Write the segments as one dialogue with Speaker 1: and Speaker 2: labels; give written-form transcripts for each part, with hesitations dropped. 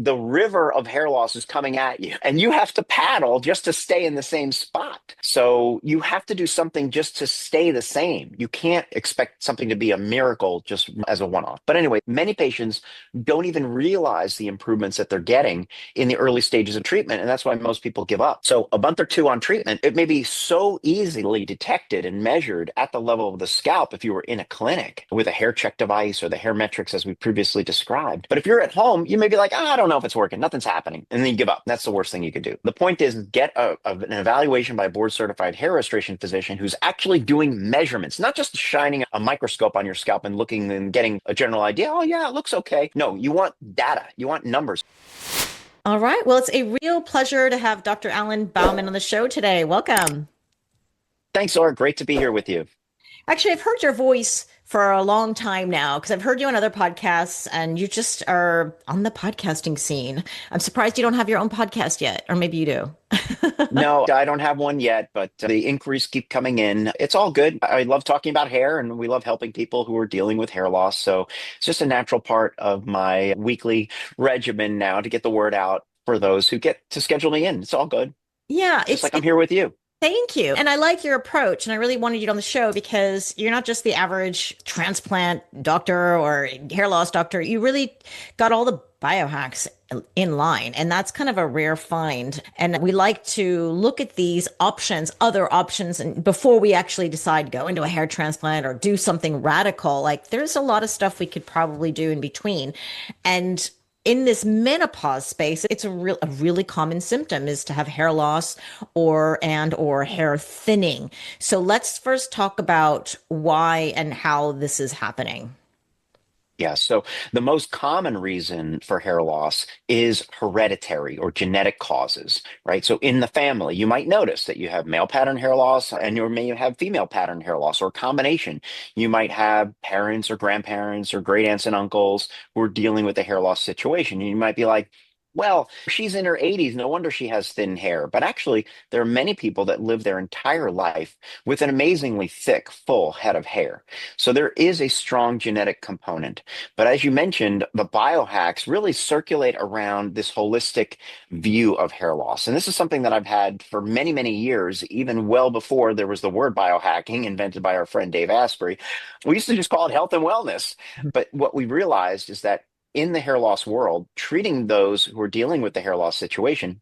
Speaker 1: the river of hair loss is coming at you, and you have to paddle just to stay in the same spot. So you have to do something just to stay the same. You can't expect something to be a miracle just as a one-off. But anyway, many patients don't even realize the improvements that they're getting in the early stages of treatment, and that's why most people give up. So a month or two on treatment, it may be so easily detected and measured at the level of the scalp if you were in a clinic with a hair check device or the hair metrics as we previously described. But if you're at home, you may be like, I don't know if it's working, nothing's happening, and then you give up. That's the worst thing you could do. The point is, get an evaluation by a board certified hair restoration physician who's actually doing measurements, not just shining a microscope on your scalp and looking and getting a general idea. Oh yeah, it looks okay. No, you want data, you want numbers.
Speaker 2: All right. Well, it's a real pleasure to have Dr. Alan Bauman on the show today. Welcome.
Speaker 1: Thanks, Laura. Great to be here with you.
Speaker 2: Actually, I've heard your voice for a long time now because I've heard you on other podcasts and you just are on the podcasting scene. I'm surprised you don't have your own podcast yet, or maybe you do.
Speaker 1: No, I don't have one yet, but the inquiries keep coming in. It's all good. I love talking about hair, and we love helping people who are dealing with hair loss. So it's just a natural part of my weekly regimen now to get the word out for those who get to schedule me in. It's all good.
Speaker 2: Yeah,
Speaker 1: Just like I'm here with you.
Speaker 2: thank you. And I like your approach. And I really wanted you on the show because you're not just the average transplant doctor or hair loss doctor. You really got all the biohacks in line. And that's kind of a rare find. And we like to look at these options, other options, and before we actually decide go into a hair transplant or do something radical. Like there's a lot of stuff we could probably do in between. And in this menopause space, it's a really common symptom is to have hair loss or hair thinning. So let's first talk about why and how this is happening.
Speaker 1: Yeah, so the most common reason for hair loss is hereditary or genetic causes, right? So in the family, you might notice that you have male pattern hair loss and you may have female pattern hair loss or a combination. You might have parents or grandparents or great aunts and uncles who are dealing with a hair loss situation. And you might be like, well, she's in her 80s. No wonder she has thin hair. But actually, there are many people that live their entire life with an amazingly thick, full head of hair. So there is a strong genetic component. But as you mentioned, the biohacks really circulate around this holistic view of hair loss. And this is something that I've had for many, many years, even well before there was the word biohacking invented by our friend Dave Asprey. We used to just call it health and wellness. But what we realized is that in the hair loss world, treating those who are dealing with the hair loss situation,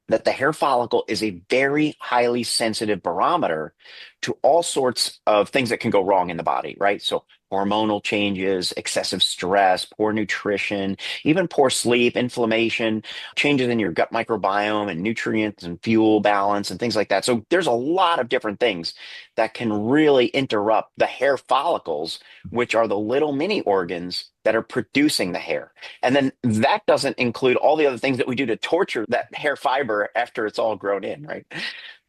Speaker 1: that the hair follicle is a very highly sensitive barometer to all sorts of things that can go wrong in the body, right? So hormonal changes, excessive stress, poor nutrition, even poor sleep, inflammation, changes in your gut microbiome and nutrients and fuel balance and things like that. So there's a lot of different things that can really interrupt the hair follicles, which are the little mini organs that are producing the hair. And then that doesn't include all the other things that we do to torture that hair fiber after it's all grown in, right?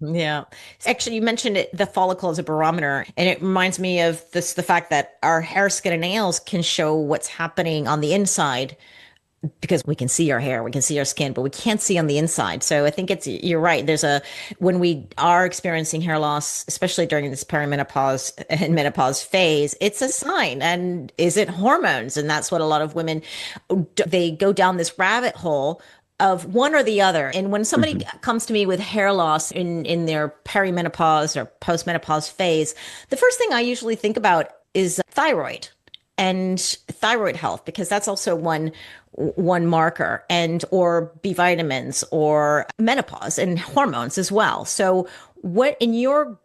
Speaker 2: Yeah. Actually, you mentioned it, the follicle as a barometer, and it reminds me of this, the fact that our hair, skin, and nails can show what's happening on the inside because we can see our hair, we can see our skin, but we can't see on the inside. So I think you're right. When we are experiencing hair loss, especially during this perimenopause and menopause phase, it's a sign. And is it hormones? And that's what a lot of women, they go down this rabbit hole of one or the other. And when somebody
Speaker 1: Mhm.
Speaker 2: comes to me with hair loss in their perimenopause or postmenopause phase, the first thing I usually think about is thyroid and thyroid health, because that's also one marker, and or B vitamins or menopause and hormones as well. So what in your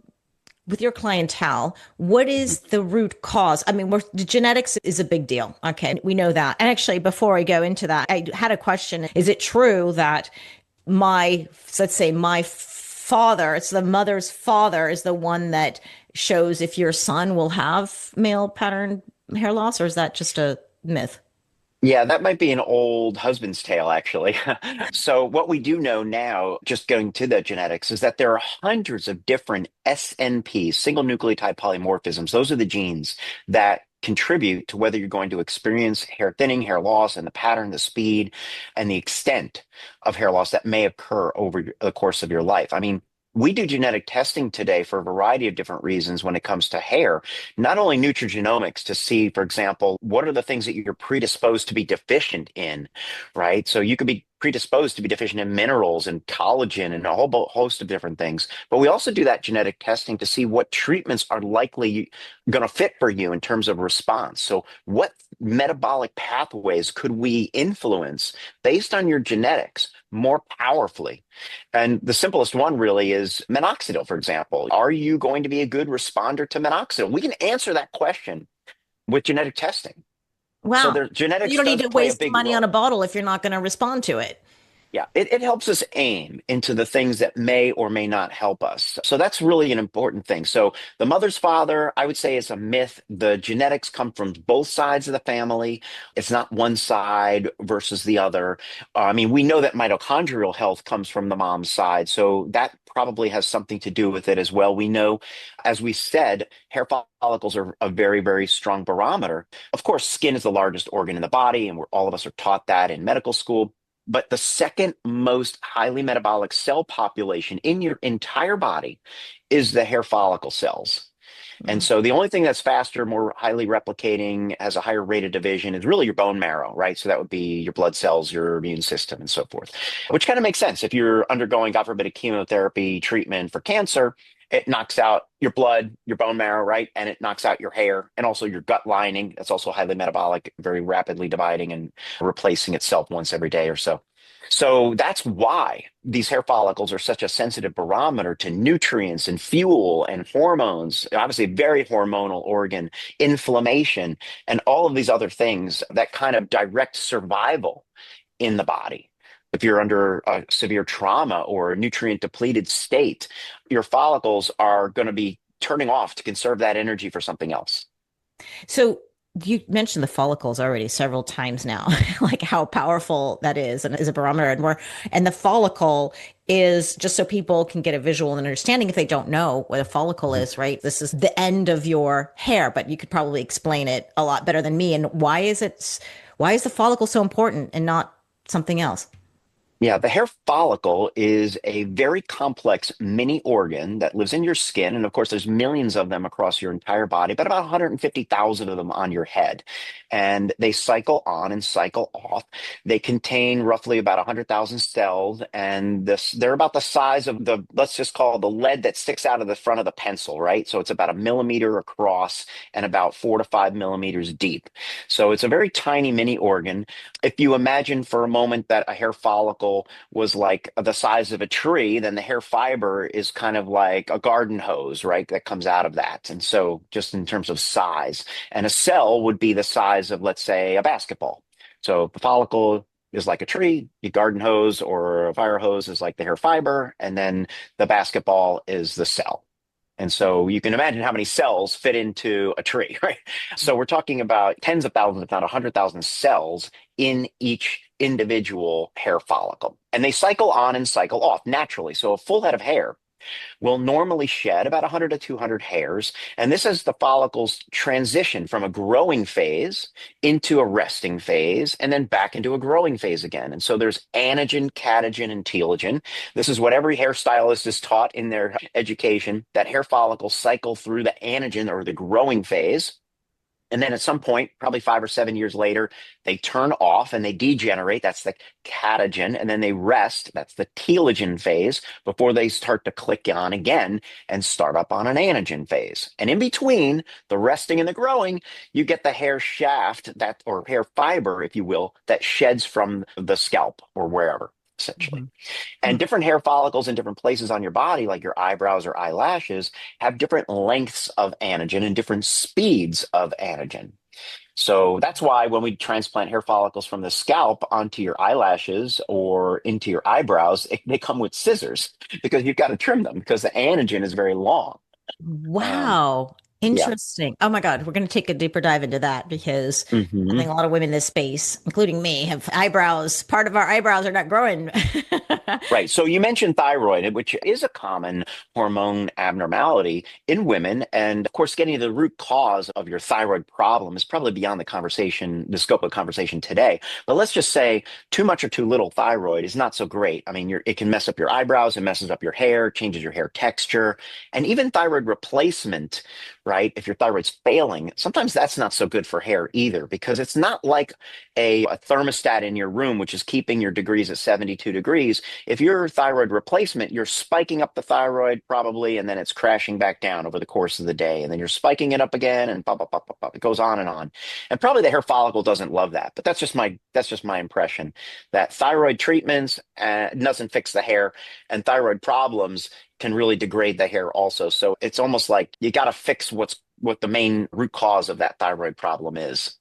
Speaker 2: with your clientele, what is the root cause? I mean, the genetics is a big deal. Okay, we know that. And actually, before I go into that, I had a question. Is it true that let's say my father, it's the mother's father, is the one that shows if your son will have male pattern hair loss, or is that just a myth?
Speaker 1: Yeah, that might be an old husband's tale, actually. So, what we do know now, just going to the genetics, is that there are hundreds of different SNPs, single nucleotide polymorphisms. Those are the genes that contribute to whether you're going to experience hair thinning, hair loss, and the pattern, the speed, and the extent of hair loss that may occur over the course of your life. I mean, We do genetic testing today for a variety of different reasons when it comes to hair, not only nutrigenomics to see, for example, what are the things that you're predisposed to be deficient in, right? So you could be predisposed to be deficient in minerals and collagen and a whole host of different things. But we also do that genetic testing to see what treatments are likely going to fit for you in terms of response. So what metabolic pathways could we influence based on your genetics more powerfully? And the simplest one really is Minoxidil, for example. Are you going to be a good responder to Minoxidil? We can answer that question with genetic testing. So
Speaker 2: Wow.
Speaker 1: there,
Speaker 2: You
Speaker 1: genetics
Speaker 2: don't need
Speaker 1: does
Speaker 2: to
Speaker 1: play a
Speaker 2: waste
Speaker 1: big
Speaker 2: money on a
Speaker 1: role.
Speaker 2: bottle if you're not going to respond to it.
Speaker 1: Yeah, it helps us aim into the things that may or may not help us. So that's really an important thing. So the mother's father, I would say, is a myth. The genetics come from both sides of the family. It's not one side versus the other. I mean, we know that mitochondrial health comes from the mom's side. So that probably has something to do with it as well. We know, as we said, hair follicles are a very, very strong barometer. Of course, skin is the largest organ in the body, and all of us are taught that in medical school. But the second most highly metabolic cell population in your entire body is the hair follicle cells. And
Speaker 2: Mm.
Speaker 1: so the only thing that's faster, more highly replicating, has a higher rate of division is really your bone marrow, right? So that would be your blood cells, your immune system, and so forth, which kind of makes sense. If you're undergoing, God forbid, a chemotherapy treatment for cancer, it knocks out your blood, your bone marrow, right? And it knocks out your hair and also your gut lining. That's also highly metabolic, very rapidly dividing and replacing itself once every day or so. So that's why these hair follicles are such a sensitive barometer to nutrients and fuel and hormones, obviously, a very hormonal organ, inflammation, and all of these other things that kind of direct survival in the body. If you're under a severe trauma or a nutrient depleted state, your follicles are going to be turning off to conserve that energy for something else.
Speaker 2: So you mentioned the follicles already several times now, like how powerful that is and is a barometer and the follicle is just so people can get a visual and understanding if they don't know what a follicle is, right? This is the end of your hair, but you could probably explain it a lot better than me. And why is the follicle so important and not something else?
Speaker 1: Yeah, the hair follicle is a very complex mini organ that lives in your skin. And of course, there's millions of them across your entire body, but about 150,000 of them on your head. And they cycle on and cycle off. They contain roughly about 100,000 cells. And they're about the size of let's just call it the lead that sticks out of the front of the pencil, right? So it's about a millimeter across and about 4 to 5 millimeters deep. So it's a very tiny mini organ. If you imagine for a moment that a hair follicle was like the size of a tree, then the hair fiber is kind of like a garden hose, right? That comes out of that. And so, just in terms of size, and a cell would be the size of, let's say, a basketball. So, the follicle is like a tree, the garden hose or a fire hose is like the hair fiber, and then the basketball is the cell. And so you can imagine how many cells fit into a tree, right? So we're talking about tens of thousands, if not 100,000 cells in each individual hair follicle. And they cycle on and cycle off naturally. So a full head of hair will normally shed about 100 to 200 hairs. And this is the follicles transition from a growing phase into a resting phase and then back into a growing phase again. And so there's anagen, catagen, and telogen. This is what every hairstylist is taught in their education, that hair follicles cycle through the anagen or the growing phase. And then at some point, probably 5 or 7 years later, they turn off and they degenerate. That's the catagen. And then they rest. That's the telogen phase before they start to click on again and start up on an anagen phase. And in between the resting and the growing, you get the hair shaft or hair fiber, if you will, that sheds from the scalp or wherever, essentially.
Speaker 2: Mhm.
Speaker 1: And different hair follicles in different places on your body, like your eyebrows or eyelashes, have different lengths of anagen and different speeds of anagen. So that's why when we transplant hair follicles from the scalp onto your eyelashes or into your eyebrows, they come with scissors because you've got to trim them because the anagen is very long. Um,
Speaker 2: Wow.
Speaker 1: Yeah.
Speaker 2: Interesting. Oh my God, we're going to take a deeper dive into that because I
Speaker 1: Hmm.
Speaker 2: think a lot of women in this space, including me, have eyebrows. Part of our eyebrows are not growing.
Speaker 1: Right. So you mentioned thyroid, which is a common hormone abnormality in women. And of course, getting to the root cause of your thyroid problem is probably beyond the scope of conversation today. But let's just say too much or too little thyroid is not so great. I mean, it can mess up your eyebrows, it messes up your hair, changes your hair texture, and even thyroid replacement, right? If your thyroid's failing, sometimes that's not so good for hair either, because it's not like a thermostat in your room, which is keeping your degrees at 72 degrees. If you're thyroid replacement, you're spiking up the thyroid probably, and then it's crashing back down over the course of the day. And then you're spiking it up again, and pop, pop, pop, pop, pop. It goes on and on. And probably the hair follicle doesn't love that. But that's just my impression that thyroid treatments doesn't fix the hair, and thyroid problems can really degrade the hair also. So it's almost like you got to fix what the main root cause of that thyroid problem is.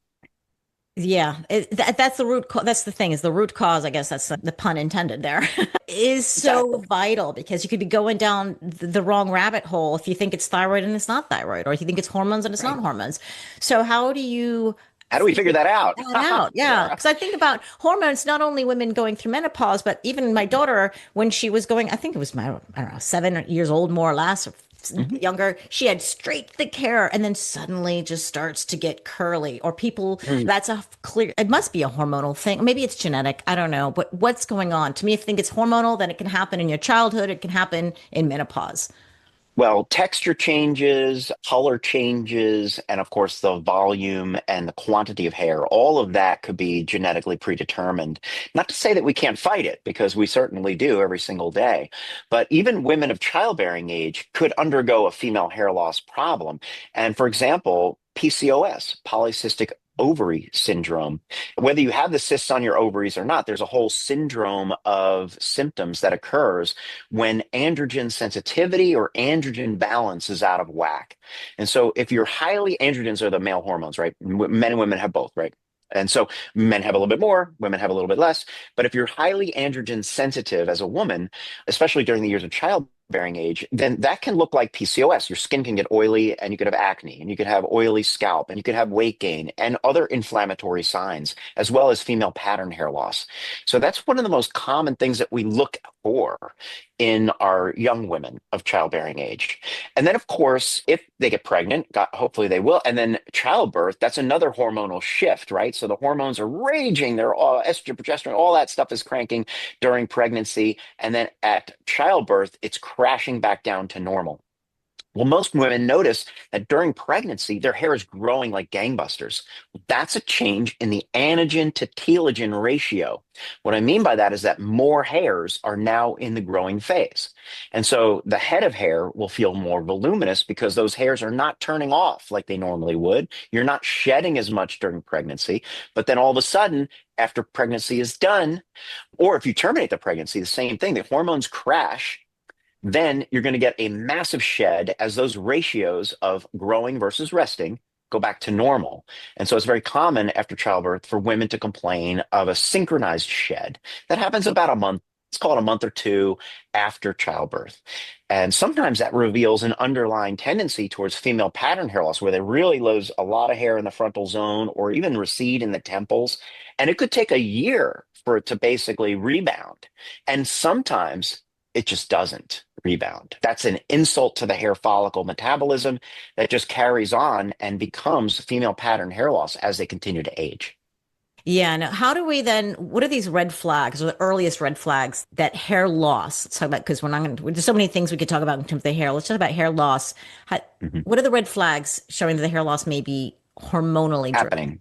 Speaker 2: Yeah, that's the root cause. That's the thing is the root cause. I guess that's the pun intended there is so
Speaker 1: Exactly.
Speaker 2: vital because you could be going down the wrong rabbit hole if you think it's thyroid and it's not thyroid, or if you think it's hormones and it's not
Speaker 1: Right.
Speaker 2: hormones. So how do you
Speaker 1: How do we figure
Speaker 2: figure
Speaker 1: that out?
Speaker 2: that out? Yeah,
Speaker 1: Yeah.
Speaker 2: because I think about hormones, not only women going through menopause, but even my daughter when she was going, I think it was I don't know, 7 years old more or less, or
Speaker 1: Mhm.
Speaker 2: younger, she had straight thick hair and then suddenly just starts to get curly. Or people,
Speaker 1: Mm.
Speaker 2: that's a clear, it must be a hormonal thing. Maybe it's genetic. I don't know. But what's going on? To me, if you think it's hormonal, then it can happen in your childhood, it can happen in menopause.
Speaker 1: Well, texture changes, color changes, and of course, the volume and the quantity of hair, all of that could be genetically predetermined. Not to say that we can't fight it, because we certainly do every single day. But even women of childbearing age could undergo a female hair loss problem. And for example, PCOS, polycystic ovary syndrome. Whether you have the cysts on your ovaries or not, there's a whole syndrome of symptoms that occurs when androgen sensitivity or androgen balance is out of whack. And so if you're highly androgens are the male hormones, right? Men and women have both, right? And so men have a little bit more, women have a little bit less. But if you're highly androgen sensitive as a woman, especially during the years of childbearing age, then that can look like PCOS. Your skin can get oily and you could have acne and you could have oily scalp and you could have weight gain and other inflammatory signs, as well as female pattern hair loss. So that's one of the most common things that we look for in our young women of childbearing age. And then, of course, if they get pregnant, hopefully they will, and then childbirth, that's another hormonal shift, right? So the hormones are raging, they're all estrogen, progesterone, all that stuff is cranking during pregnancy. And then at childbirth, it's crashing back down to normal. Well, most women notice that during pregnancy, their hair is growing like gangbusters. That's a change in the anagen to telogen ratio. What I mean by that is that more hairs are now in the growing phase. And so the head of hair will feel more voluminous because those hairs are not turning off like they normally would. You're not shedding as much during pregnancy. But then all of a sudden, after pregnancy is done, or if you terminate the pregnancy, the same thing, the hormones crash, then you're going to get a massive shed as those ratios of growing versus resting go back to normal. And so it's very common after childbirth for women to complain of a synchronized shed that happens about a month. It's called a month or two after childbirth. And sometimes that reveals an underlying tendency towards female pattern hair loss, where they really lose a lot of hair in the frontal zone or even recede in the temples. And it could take a year for it to basically rebound. And sometimes it just doesn't rebound. That's an insult to the hair follicle metabolism that just carries on and becomes female pattern hair loss as they continue to age.
Speaker 2: Yeah. Now, how do we then, what are these red flags or the earliest red flags that hair loss? Let's talk about, because we're not going to, there's so many things we could talk about in terms of the hair. Let's talk about hair loss.
Speaker 1: Mhm.
Speaker 2: What are the red flags showing that the hair loss may be hormonally driven?
Speaker 1: Happening.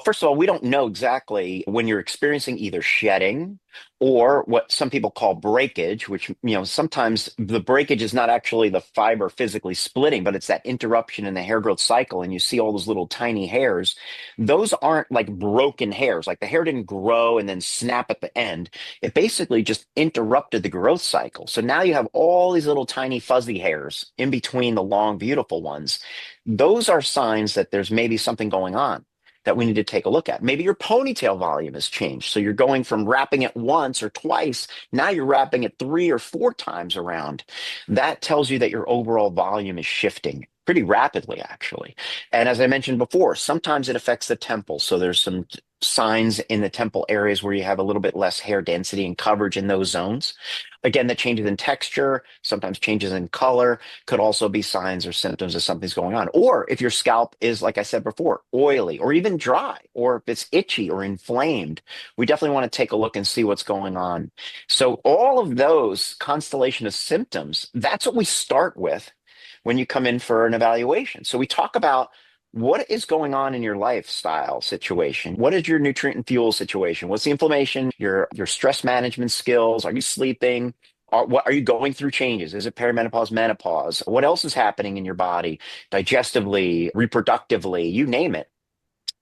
Speaker 1: First of all, we don't know exactly when you're experiencing either shedding or what some people call breakage, which, sometimes the breakage is not actually the fiber physically splitting, but it's that interruption in the hair growth cycle. And you see all those little tiny hairs. Those aren't like broken hairs. Like the hair didn't grow and then snap at the end. It basically just interrupted the growth cycle. So now you have all these little tiny fuzzy hairs in between the long, beautiful ones. Those are signs that there's maybe something going on that we need to take a look at. Maybe your ponytail volume has changed. So you're going from wrapping it once or twice. Now you're wrapping it 3 or 4 times around. That tells you that your overall volume is shifting. pretty rapidly, actually. And as I mentioned before, sometimes it affects the temple. So there's some signs in the temple areas where you have a little bit less hair density and coverage in those zones. Again, the changes in texture, sometimes changes in color, could also be signs or symptoms of something's going on. Or if your scalp is, like I said before, oily or even dry, or if it's itchy or inflamed, we definitely want to take a look and see what's going on. So all of those constellation of symptoms, that's what we start with when you come in for an evaluation. So we talk about what is going on in your lifestyle situation. What is your nutrient and fuel situation? What's the inflammation? Your stress management skills? Are you sleeping? What are you going through changes? Is it perimenopause, menopause? What else is happening in your body, digestively, reproductively, you name it?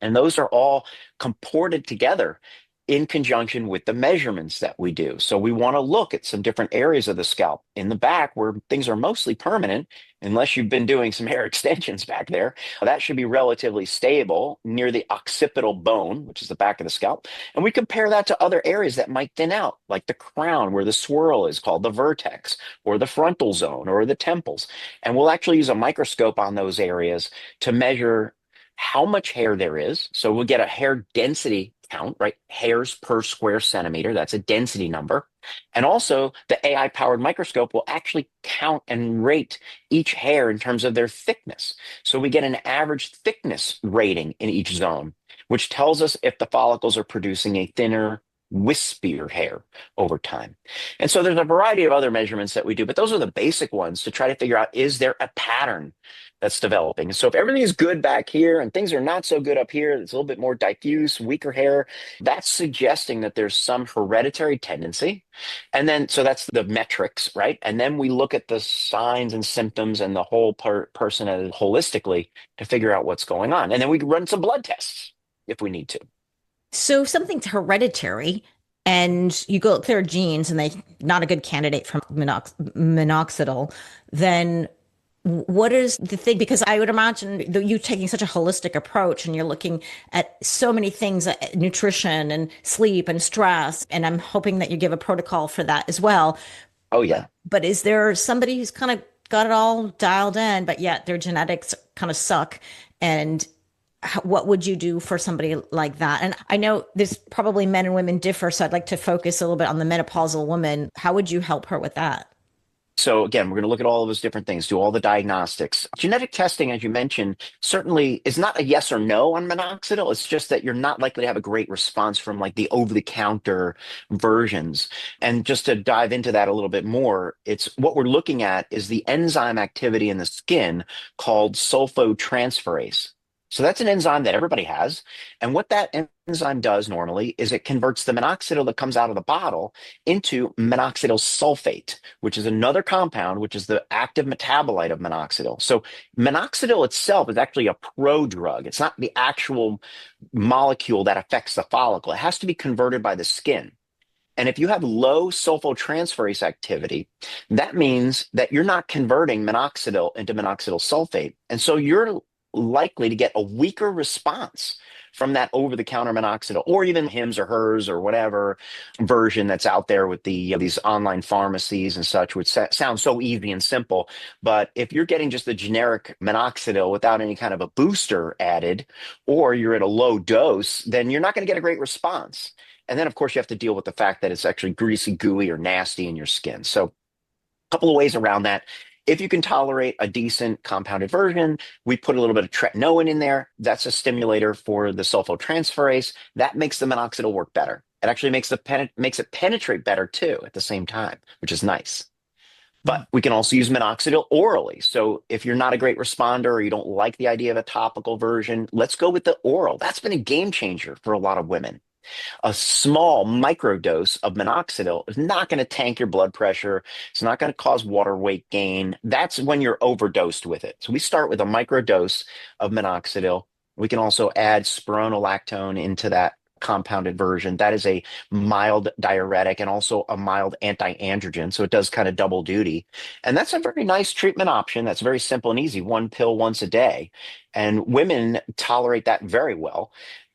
Speaker 1: And those are all comported together in conjunction with the measurements that we do. So we want to look at some different areas of the scalp in the back where things are mostly permanent, unless you've been doing some hair extensions back there. That should be relatively stable near the occipital bone, which is the back of the scalp. And we compare that to other areas that might thin out, like the crown, where the swirl is called the vertex, or the frontal zone, or the temples. And we'll actually use a microscope on those areas to measure how much hair there is. So we'll get a hair density count, right? Hairs per square centimeter. That's a density number. And also, the AI powered microscope will actually count and rate each hair in terms of their thickness. So we get an average thickness rating in each zone, which tells us if the follicles are producing a thinner, wispier hair over time. And so there's a variety of other measurements that we do, but those are the basic ones to try to figure out, is there a pattern that's developing? So if everything is good back here and things are not so good up here, it's a little bit more diffuse, weaker hair, that's suggesting that there's some hereditary tendency. And then, so that's the metrics, right? And then we look at the signs and symptoms and the whole person holistically to figure out what's going on. And then we run some blood tests if we need to.
Speaker 2: So if something's hereditary and you go look their genes and they not a good candidate for minoxidil, then what is the thing? Because I would imagine that you taking such a holistic approach and you're looking at so many things, nutrition and sleep and stress, and I'm hoping that you give a protocol for that as well.
Speaker 1: Oh, yeah.
Speaker 2: But is there somebody who's kind of got it all dialed in, but yet their genetics kind of suck? And what would you do for somebody like that? And I know there's probably men and women differ, so I'd like to focus a little bit on the menopausal woman. How would you help her with that?
Speaker 1: So again, we're going to look at all of those different things, do all the diagnostics. Genetic testing, as you mentioned, certainly is not a yes or no on minoxidil. It's just that you're not likely to have a great response from like the over-the-counter versions. And just to dive into that a little bit more, it's what we're looking at is the enzyme activity in the skin called sulfotransferase. So that's an enzyme that everybody has. And what that enzyme does normally is it converts the minoxidil that comes out of the bottle into minoxidil sulfate, which is another compound, which is the active metabolite of minoxidil. So minoxidil itself is actually a prodrug. It's not the actual molecule that affects the follicle. It has to be converted by the skin. And if you have low sulfotransferase activity, that means that you're not converting minoxidil into minoxidil sulfate. And so you're likely to get a weaker response from that over-the-counter minoxidil, or even Hims or Hers or whatever version that's out there with these online pharmacies and such, which sounds so easy and simple. But if you're getting just the generic minoxidil without any kind of a booster added, or you're at a low dose, then you're not going to get a great response. And then, of course, you have to deal with the fact that it's actually greasy, gooey, or nasty in your skin. So a couple of ways around that. If you can tolerate a decent compounded version, we put a little bit of tretinoin in there. That's a stimulator for the sulfotransferase. That makes the minoxidil work better. It actually makes it penetrate better too at the same time, which is nice. But we can also use minoxidil orally. So if you're not a great responder or you don't like the idea of a topical version, let's go with the oral. That's been a game changer for a lot of women. A small microdose of minoxidil is not going to tank your blood pressure. It's not going to cause water weight gain. That's when you're overdosed with it. So we start with a microdose of minoxidil. We can also add spironolactone into that compounded version. That is a mild diuretic and also a mild anti-androgen. So it does kind of double duty. And that's a very nice treatment option. That's very simple and easy. One pill once a day. And women tolerate that very well.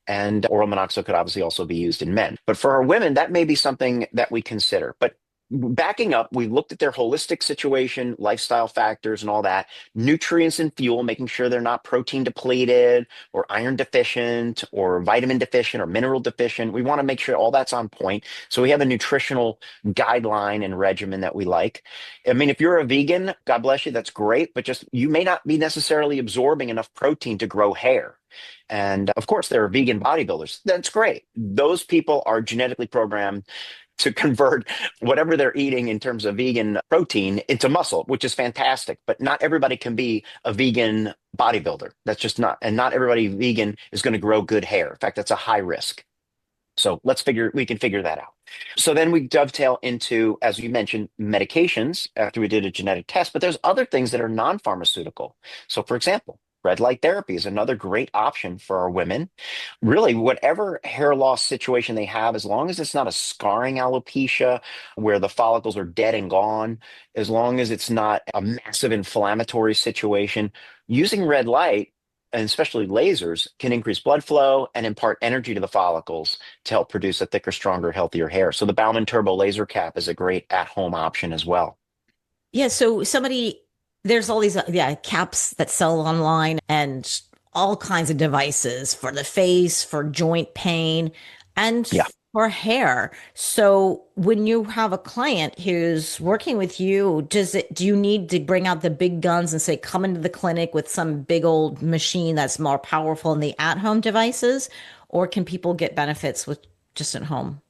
Speaker 1: And oral minoxidil could obviously also be used in men. But for our women, that may be something that we consider. But backing up, we looked at their holistic situation, lifestyle factors, and all that, nutrients and fuel, making sure they're not protein depleted or iron deficient or vitamin deficient or mineral deficient. We want to make sure all that's on point. So we have a nutritional guideline and regimen that we like. I mean, if you're a vegan, God bless you, that's great, but just you may not be necessarily absorbing enough protein to grow hair. And of course, there are vegan bodybuilders. That's great. Those people are genetically programmed to convert whatever they're eating in terms of vegan protein into muscle, which is fantastic. But not everybody can be a vegan bodybuilder. That's just not, and not everybody vegan is going to grow good hair. In fact, that's a high risk. So we can figure that out. So then we dovetail into, as you mentioned, medications after we did a genetic test, but there's other things that are non-pharmaceutical. So for example, red light therapy is another great option for our women. Really, whatever hair loss situation they have, as long as it's not a scarring alopecia where the follicles are dead and gone, as long as it's not a massive inflammatory situation, using red light and especially lasers can increase blood flow and impart energy to the follicles to help produce a thicker, stronger, healthier hair. So the Bauman Turbo Laser Cap is a great at-home option as well.
Speaker 2: Yeah, so there's all these yeah caps that sell online and all kinds of devices for the face, for joint pain, and
Speaker 1: Yeah.
Speaker 2: for hair. So when you have a client who's working with you, do you need to bring out the big guns and say, come into the clinic with some big old machine that's more powerful than the at-home devices, or can people get benefits with just at home?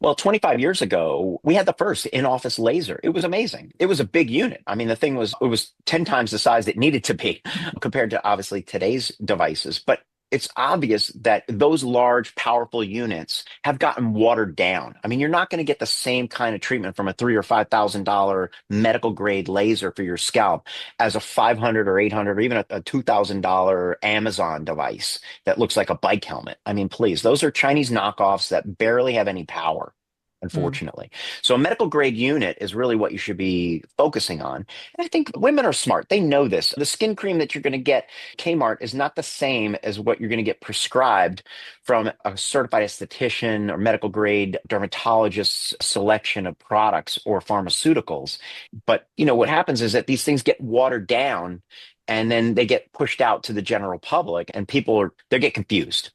Speaker 1: Well, 25 years ago, we had the first in-office laser. It was amazing. It was a big unit. I mean, it was 10 times the size it needed to be compared to obviously today's devices. But it's obvious that those large, powerful units have gotten watered down. I mean, you're not going to get the same kind of treatment from a three or $5,000 medical grade laser for your scalp as a 500 or 800 or even a $2,000 Amazon device that looks like a bike helmet. I mean, please, those are Chinese knockoffs that barely have any power,
Speaker 2: Mm.
Speaker 1: unfortunately. So a medical grade unit is really what you should be focusing on. And I think women are smart. They know this. The skin cream that you're going to get Kmart is not the same as what you're going to get prescribed from a certified esthetician or medical grade dermatologist's selection of products or pharmaceuticals. But what happens is that these things get watered down and then they get pushed out to the general public and they get confused.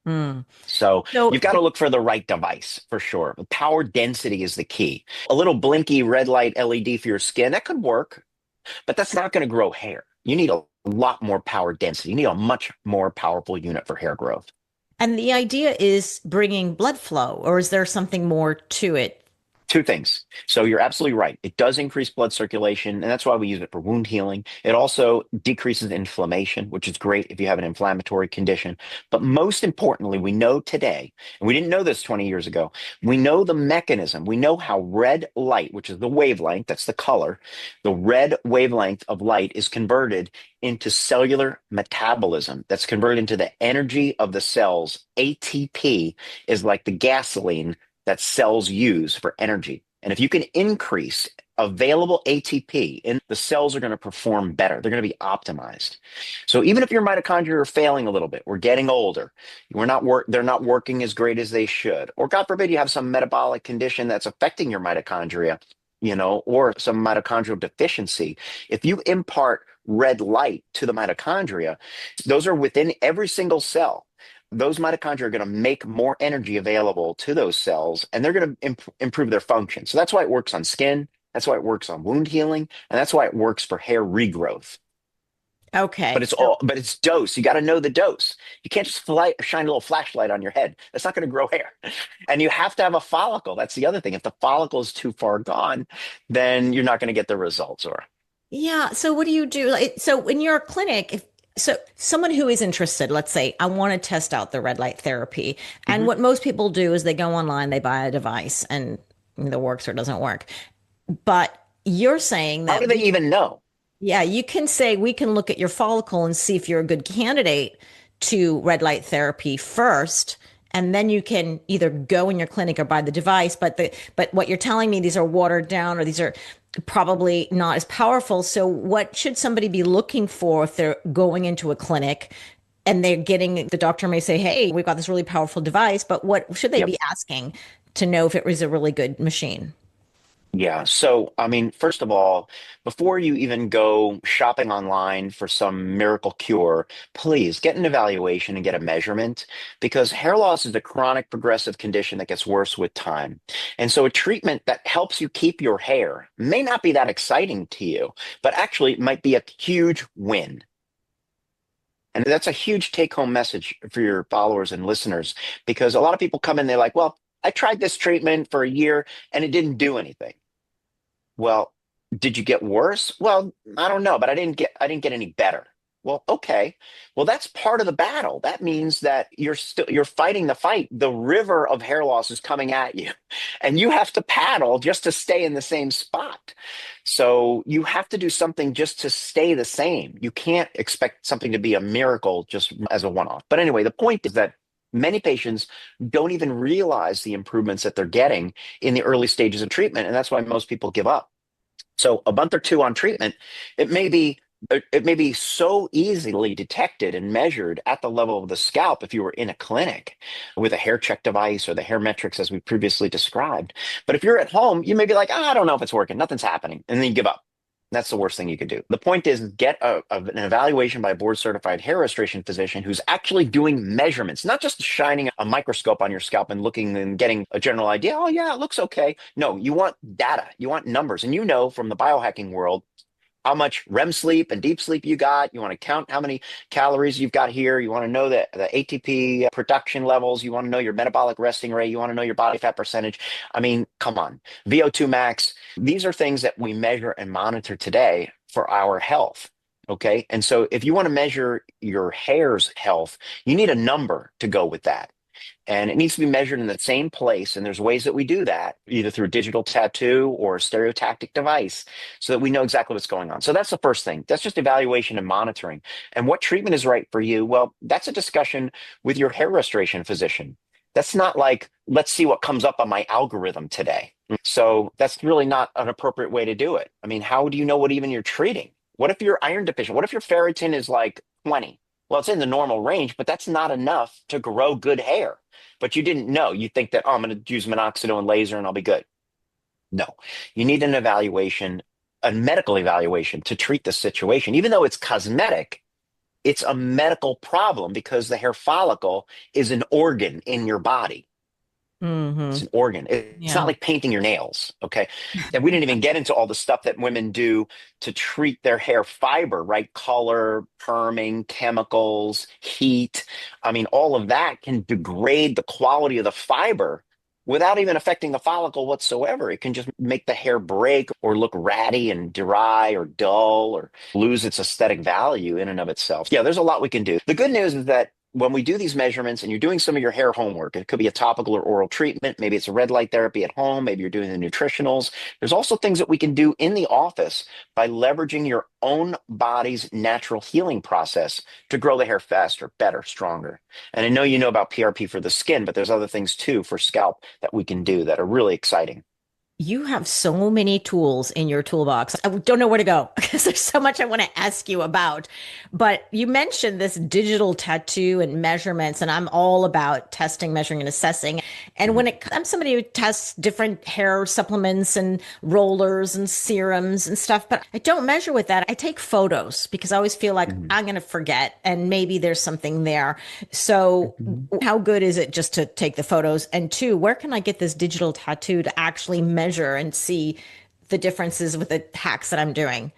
Speaker 2: Mm.
Speaker 1: So
Speaker 2: So
Speaker 1: you've got to look for the right device for sure. The power density is the key. A little blinky red light LED for your skin, that could work, but that's not going to grow hair. You need a lot more power density. You need a much more powerful unit for hair growth.
Speaker 2: and the idea is bringing blood flow, or is there something more to it?
Speaker 1: Two things. So you're absolutely right. It does increase blood circulation, and that's why we use it for wound healing. It also decreases inflammation, which is great if you have an inflammatory condition. But most importantly, we know today, and we didn't know this 20 years ago, we know the mechanism. We know how red light, which is the wavelength, that's the color, the red wavelength of light is converted into cellular metabolism. That's converted into the energy of the cells. ATP is like the gasoline that cells use for energy. And if you can increase available ATP, and the cells are going to perform better. They're going to be optimized. So even if your mitochondria are failing a little bit, we're getting older, they're not working as great as they should, or God forbid you have some metabolic condition that's affecting your mitochondria, or some mitochondrial deficiency. If you impart red light to the mitochondria, those are within every single cell. Those mitochondria are going to make more energy available to those cells and they're going to improve their function. So that's why it works on skin. That's why it works on wound healing. And that's why it works for hair regrowth.
Speaker 2: Okay.
Speaker 1: But it's dose. You got to know the dose. You can't just shine a little flashlight on your head. That's not going to grow hair. And you have to have a follicle. That's the other thing. If the follicle is too far gone, then you're not going to get the results. Or
Speaker 2: Yeah. So what do you do? So in your clinic, so someone who is interested, let's say, I want to test out the red light therapy. And
Speaker 1: Mhm.
Speaker 2: what most people do is they go online, they buy a device and either works or doesn't work. But you're saying
Speaker 1: How do
Speaker 2: that
Speaker 1: they even know?
Speaker 2: yeah, you can say we can look at your follicle and see if you're a good candidate to red light therapy first. And then you can either go in your clinic or buy the device. But what you're telling me, these are watered down or these are probably not as powerful. So what should somebody be looking for if they're going into a clinic and the doctor may say, hey, we've got this really powerful device, but what should they
Speaker 1: Yep.
Speaker 2: be asking to know if it was a really good machine?
Speaker 1: Yeah. So, I mean, first of all, before you even go shopping online for some miracle cure, please get an evaluation and get a measurement because hair loss is a chronic progressive condition that gets worse with time. And so, a treatment that helps you keep your hair may not be that exciting to you, but actually it might be a huge win. And that's a huge take home message for your followers and listeners because a lot of people come in, they're like, well, I tried this treatment for a year and it didn't do anything. Well, did you get worse? Well, I don't know, but I didn't get any better. Well, okay. Well, that's part of the battle. That means that you're fighting the fight. The river of hair loss is coming at you, and you have to paddle just to stay in the same spot. So you have to do something just to stay the same. You can't expect something to be a miracle just as a one-off. But anyway, the point is that many patients don't even realize the improvements that they're getting in the early stages of treatment, and that's why most people give up. So a month or two on treatment, it may be it may be so easily detected and measured at the level of the scalp if you were in a clinic with a hair check device or the hair metrics as we previously described. But if you're at home, you may be like, I don't know if it's working, nothing's happening, and then you give up. That's the worst thing you could do. The point is get an evaluation by a board certified hair restoration physician who's actually doing measurements, not just shining a microscope on your scalp and looking and getting a general idea. Oh, yeah, it looks okay. No, you want data, you want numbers. And you know from the biohacking world, how much REM sleep and deep sleep you got. You want to count how many calories you've got here. You want to know the ATP production levels. You want to know your metabolic resting rate. You want to know your body fat percentage. I mean, come on. VO2 max. These are things that we measure and monitor today for our health. Okay. And so if you want to measure your hair's health, you need a number to go with that. And it needs to be measured in the same place. And there's ways that we do that, either through digital tattoo or a stereotactic device, so that we know exactly what's going on. So that's the first thing. That's just evaluation and monitoring. And what treatment is right for you? Well, that's a discussion with your hair restoration physician. That's not like, let's see what comes up on my algorithm today. So that's really not an appropriate way to do it. I mean, how do you know what even you're treating? What if you're iron deficient? What if your ferritin is like 20? Well, it's in the normal range, but that's not enough to grow good hair. But you didn't know. You think that, oh, I'm going to use minoxidil and laser and I'll be good. No, you need an evaluation, a medical evaluation to treat the situation. Even though it's cosmetic, it's a medical problem because the hair follicle is an organ in your body. It's
Speaker 2: Hmm.
Speaker 1: an organ. It's not
Speaker 2: Yeah.
Speaker 1: like painting your nails. Okay. And we didn't even get into all the stuff that women do to treat their hair fiber, right? Color, perming, chemicals, heat. I mean, all of that can degrade the quality of the fiber without even affecting the follicle whatsoever. It can just make the hair break or look ratty and dry or dull or lose its aesthetic value in and of itself. Yeah, there's a lot we can do. The good news is that when we do these measurements and you're doing some of your hair homework, it could be a topical or oral treatment. Maybe it's a red light therapy at home. Maybe you're doing the nutritionals. There's also things that we can do in the office by leveraging your own body's natural healing process to grow the hair faster, better, stronger. And I know you know about PRP for the skin, but there's other things too for scalp that we can do that are really exciting.
Speaker 2: You have so many tools in your toolbox. I don't know where to go because there's so much I want to ask you about. But you mentioned this digital tattoo and measurements, and I'm all about testing, measuring, and assessing. And
Speaker 1: Mhm,
Speaker 2: I'm somebody who tests different hair supplements and rollers and serums and stuff, but I don't measure with that. I take photos because I always feel like
Speaker 1: mhm,
Speaker 2: I'm going to forget, and maybe there's something there. So,
Speaker 1: mhm.
Speaker 2: how good is it just to take the photos? And two, where can I get this digital tattoo to actually measure and see the differences with the hacks that I'm doing?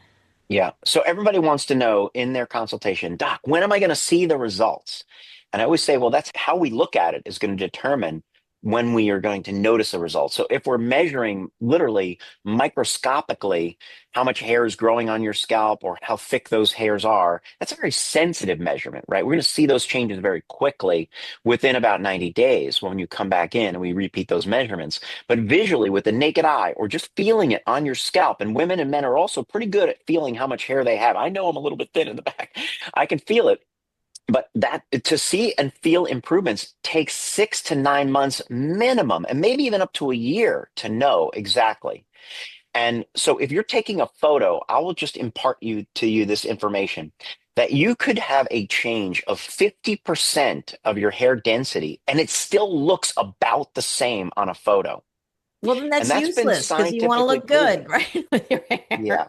Speaker 1: Yeah. So everybody wants to know in their consultation, Doc, when am I going to see the results? And I always say, well, that's how we look at it is going to determine when we are going to notice the results. So if we're measuring literally microscopically how much hair is growing on your scalp or how thick those hairs are, that's a very sensitive measurement, right? We're going to see those changes very quickly within about 90 days when you come back in and we repeat those measurements. But visually, with the naked eye or just feeling it on your scalp, and women and men are also pretty good at feeling how much hair they have. I know I'm a little bit thin in the back. I can feel it. But that to see and feel improvements takes 6 to 9 months minimum, and maybe even up to a year to know exactly. And so if you're taking a photo, I will just impart you this information that you could have a change of 50% of your hair density, and it still looks about the same on a photo.
Speaker 2: Well, then
Speaker 1: And
Speaker 2: that's
Speaker 1: that's been
Speaker 2: useless because you want to
Speaker 1: scientifically
Speaker 2: look
Speaker 1: proven.
Speaker 2: good, right? With your hair.
Speaker 1: Yeah.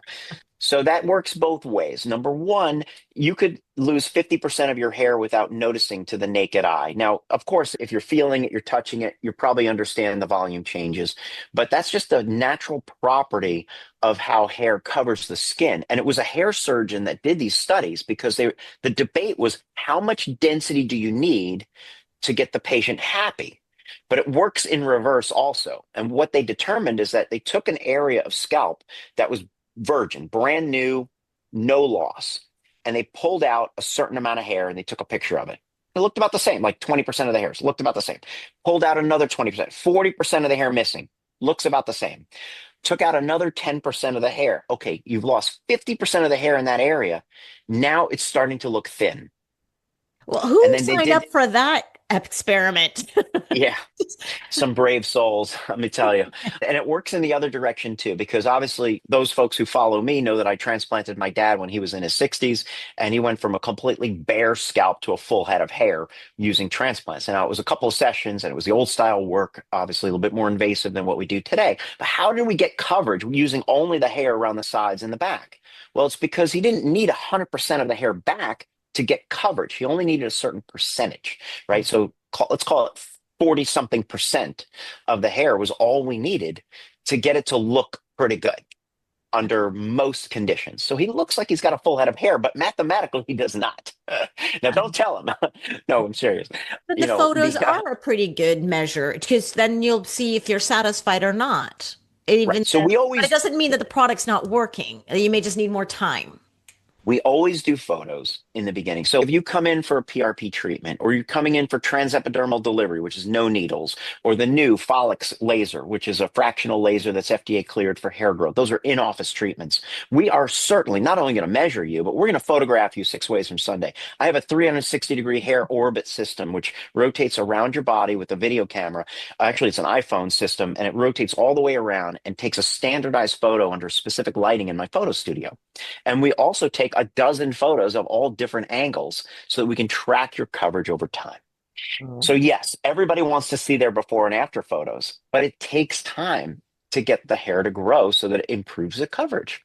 Speaker 1: So that works both ways. Number one, you could lose 50% of your hair without noticing to the naked eye. Now, of course, if you're feeling it, you're touching it, you probably understand the volume changes, but that's just a natural property of how hair covers the skin. And it was a hair surgeon that did these studies because the debate was how much density do you need to get the patient happy? But it works in reverse also. And what they determined is that they took an area of scalp that was virgin, brand new, no loss. And they pulled out a certain amount of hair and they took a picture of it. It looked about the same, like 20% of the hairs looked about the same. Pulled out another 20%, 40% of the hair missing, looks about the same. Took out another 10% of the hair. Okay, you've lost 50% of the hair in that area. Now it's starting to look thin.
Speaker 2: Well,
Speaker 1: And
Speaker 2: who
Speaker 1: then they
Speaker 2: signed
Speaker 1: did,
Speaker 2: up for that experiment?
Speaker 1: yeah, some brave souls, let me tell you. And it works in the other direction too, because obviously those folks who follow me know that I transplanted my dad when he was in his 60s, and he went from a completely bare scalp to a full head of hair using transplants. And now it was a couple of sessions and it was the old style work, obviously a little bit more invasive than what we do today. But how did we get coverage using only the hair around the sides and the back? Well, it's because he didn't need 100% of the hair back to get coverage. He only needed a certain percentage, right? So let's call it 40 something percent of the hair was all we needed to get it to look pretty good under most conditions. So he looks like he's got a full head of hair, but mathematically he does not. Now, don't tell him. No, I'm serious.
Speaker 2: But
Speaker 1: You
Speaker 2: the
Speaker 1: know,
Speaker 2: photos are a pretty good measure because then you'll see if you're satisfied or not.
Speaker 1: right.
Speaker 2: Even
Speaker 1: So
Speaker 2: but it doesn't mean that the product's not working. You may just need more time.
Speaker 1: we always do photos in the beginning. So if you come in for a PRP treatment, or you're coming in for transepidermal delivery, which is no needles, or the new Follicle laser, which is a fractional laser that's FDA cleared for hair growth, those are in-office treatments. We are certainly not only going to measure you, but we're going to photograph you 6 ways from Sunday. I have a 360-degree hair orbit system, which rotates around your body with a video camera. Actually, it's an iPhone system, and it rotates all the way around and takes a standardized photo under specific lighting in my photo studio. And we also take a dozen photos of all different angles so that we can track your coverage over time. So, yes, everybody wants to see their before and after photos, but it takes time to get the hair to grow so that it improves the coverage,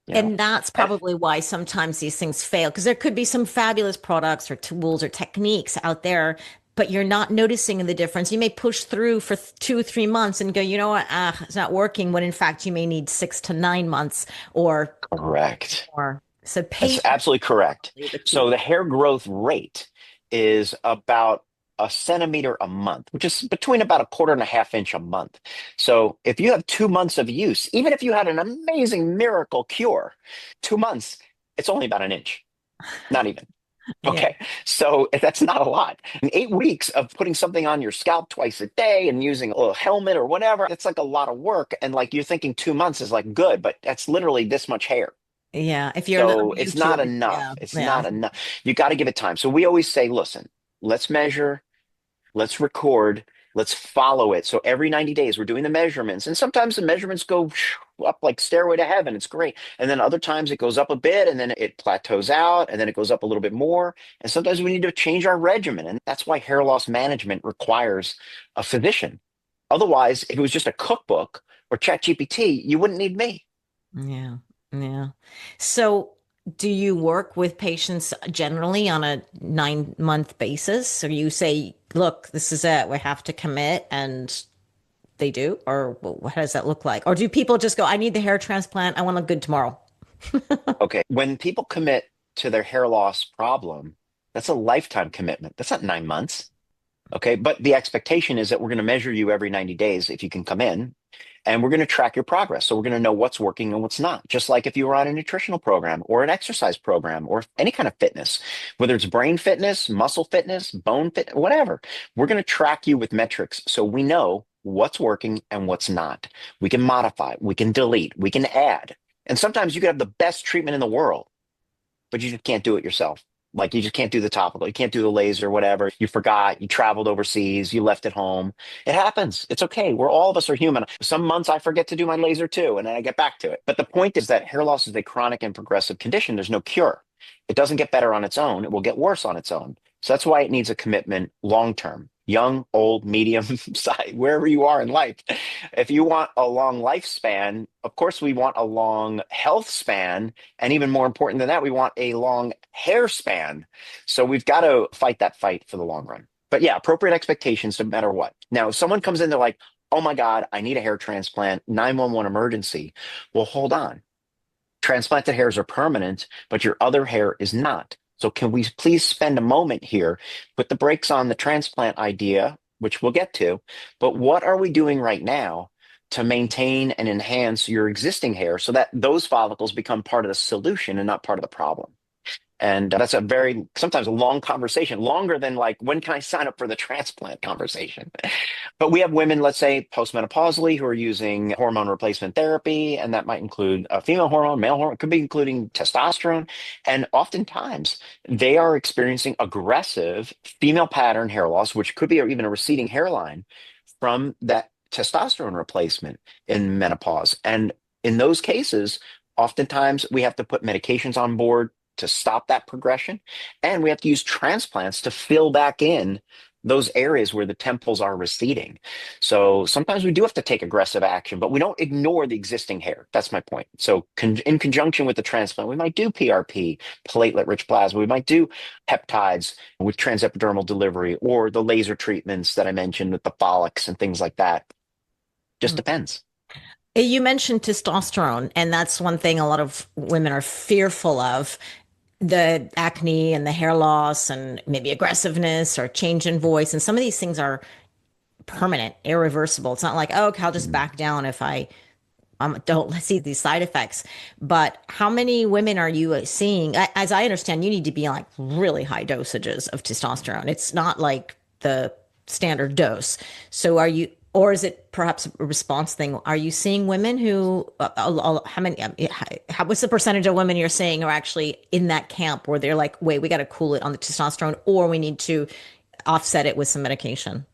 Speaker 1: you know?
Speaker 2: And that's
Speaker 1: And
Speaker 2: probably why sometimes these things fail because there could be some fabulous products or tools or techniques out there, but you're not noticing the difference. You may push through for 2 or 3 months and go, you know what, it's not working. When in fact you may need 6 to 9 months or
Speaker 1: correct.
Speaker 2: more. So
Speaker 1: That's
Speaker 2: patience
Speaker 1: absolutely correct.
Speaker 2: is the
Speaker 1: So
Speaker 2: key.
Speaker 1: the hair growth rate is about a centimeter a month, which is between about a quarter and a half inch a month. So if you have 2 months of use, even if you had an amazing miracle cure, 2 months, it's only about an inch, not even.
Speaker 2: Yeah.
Speaker 1: Okay. So that's not a lot. In 8 weeks of putting something on your scalp twice a day and using a little helmet or whatever, it's like a lot of work. And like you're thinking 2 months is like good, but that's literally this much hair.
Speaker 2: Yeah. If you're on
Speaker 1: So it's not
Speaker 2: YouTube,
Speaker 1: enough.
Speaker 2: yeah.
Speaker 1: It's
Speaker 2: Yeah.
Speaker 1: not enough. You got to give it time. So we always say, listen, let's measure, let's record, let's follow it. So every 90 days, we're doing the measurements. And sometimes the measurements go up like stairway to heaven. It's great. And then other times it goes up a bit and then it plateaus out and then it goes up a little bit more. And sometimes we need to change our regimen. And that's why hair loss management requires a physician. Otherwise, if it was just a cookbook or ChatGPT, you wouldn't need me.
Speaker 2: Yeah. Yeah. So, do you work with patients generally on a 9 month basis? Or you say, look, this is it, we have to commit, and they do? Or how does that look like? Or do people just go, I need the hair transplant, I want to look good tomorrow?
Speaker 1: Okay. When people commit to their hair loss problem, that's a lifetime commitment. That's not 9 months. Okay. But the expectation is that we're going to measure you every 90 days if you can come in, and we're going to track your progress. So we're going to know what's working and what's not. Just like if you were on a nutritional program or an exercise program or any kind of fitness, whether it's brain fitness, muscle fitness, bone fit, whatever, we're going to track you with metrics so we know what's working and what's not. We can modify, we can delete, we can add. And sometimes you could have the best treatment in the world, but you just can't do it yourself. Like you just can't do the topical, you can't do the laser, whatever. You forgot, you traveled overseas, you left it home. It happens. It's okay. We're all of us are human. Some months I forget to do my laser too, and then I get back to it. But the point is that hair loss is a chronic and progressive condition. There's no cure. It doesn't get better on its own. It will get worse on its own. So that's why it needs a commitment long term. young, old, medium size, wherever you are in life. If you want a long lifespan, of course, we want a long health span. And even more important than that, we want a long hair span. So we've got to fight that fight for the long run. But yeah, appropriate expectations no matter what. Now, if someone comes in, they're like, oh my God, I need a hair transplant, 911 emergency. Well, hold on. Transplanted hairs are permanent, but your other hair is not. So can we please spend a moment here, put the brakes on the transplant idea, which we'll get to, but what are we doing right now to maintain and enhance your existing hair so that those follicles become part of the solution and not part of the problem? And that's a very, sometimes a long conversation, longer than like, when can I sign up for the transplant conversation? But we have women, let's say postmenopausally, who are using hormone replacement therapy, and that might include a female hormone, male hormone, could be including testosterone. And oftentimes they are experiencing aggressive female pattern hair loss, which could be even a receding hairline from that testosterone replacement in menopause. And in those cases, oftentimes we have to put medications on board to stop that progression. And we have to use transplants to fill back in those areas where the temples are receding. So sometimes we do have to take aggressive action, but we don't ignore the existing hair. That's my point. So in conjunction with the transplant, we might do PRP, platelet-rich plasma. We might do peptides with transepidermal delivery or the laser treatments that I mentioned with the Follics and things like that. Just depends.
Speaker 2: You mentioned testosterone, and that's one thing a lot of women are fearful of. The acne and the hair loss and maybe aggressiveness or change in voice. And some of these things are permanent, irreversible. It's not like, oh, okay, I'll just back down if I don't see these side effects. But how many women are you seeing? As I understand, you need to be on like really high dosages of testosterone. It's not like the standard dose. So are you, or is it perhaps a response thing? Are you seeing women who, how many, what's the percentage of women you're seeing are actually in that camp where they're like, wait, we got to cool it on the testosterone, or we need to offset it with some medication?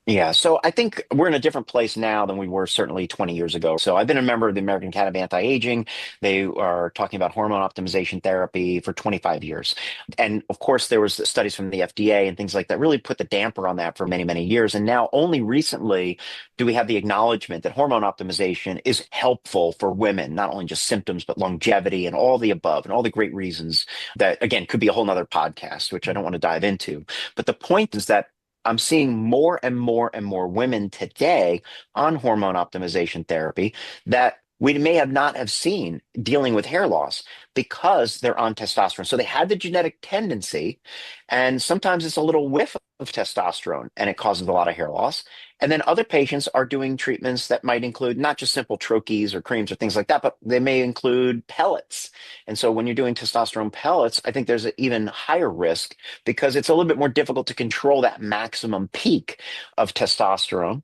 Speaker 1: Yeah, so I think we're in a different place now than we were certainly 20 years ago. So I've been a member of the American Academy of Anti-Aging. They are talking about hormone optimization therapy for 25 years. And of course, there was studies from the FDA and things like that really put the damper on that for many, many years. And now only recently do we have the acknowledgement that hormone optimization is helpful for women, not only just symptoms, but longevity and all the above and all the great reasons that, again, could be a whole nother podcast, which I don't want to dive into. But the point is that I'm seeing more and more and more women today on hormone optimization therapy that we may have not have seen dealing with hair loss because they're on testosterone. So they had the genetic tendency, and sometimes it's a little whiff of testosterone and it causes a lot of hair loss. And then other patients are doing treatments that might include not just simple troches or creams or things like that, but they may include pellets. And so when you're doing testosterone pellets, I think there's an even higher risk because it's a little bit more difficult to control that maximum peak of testosterone.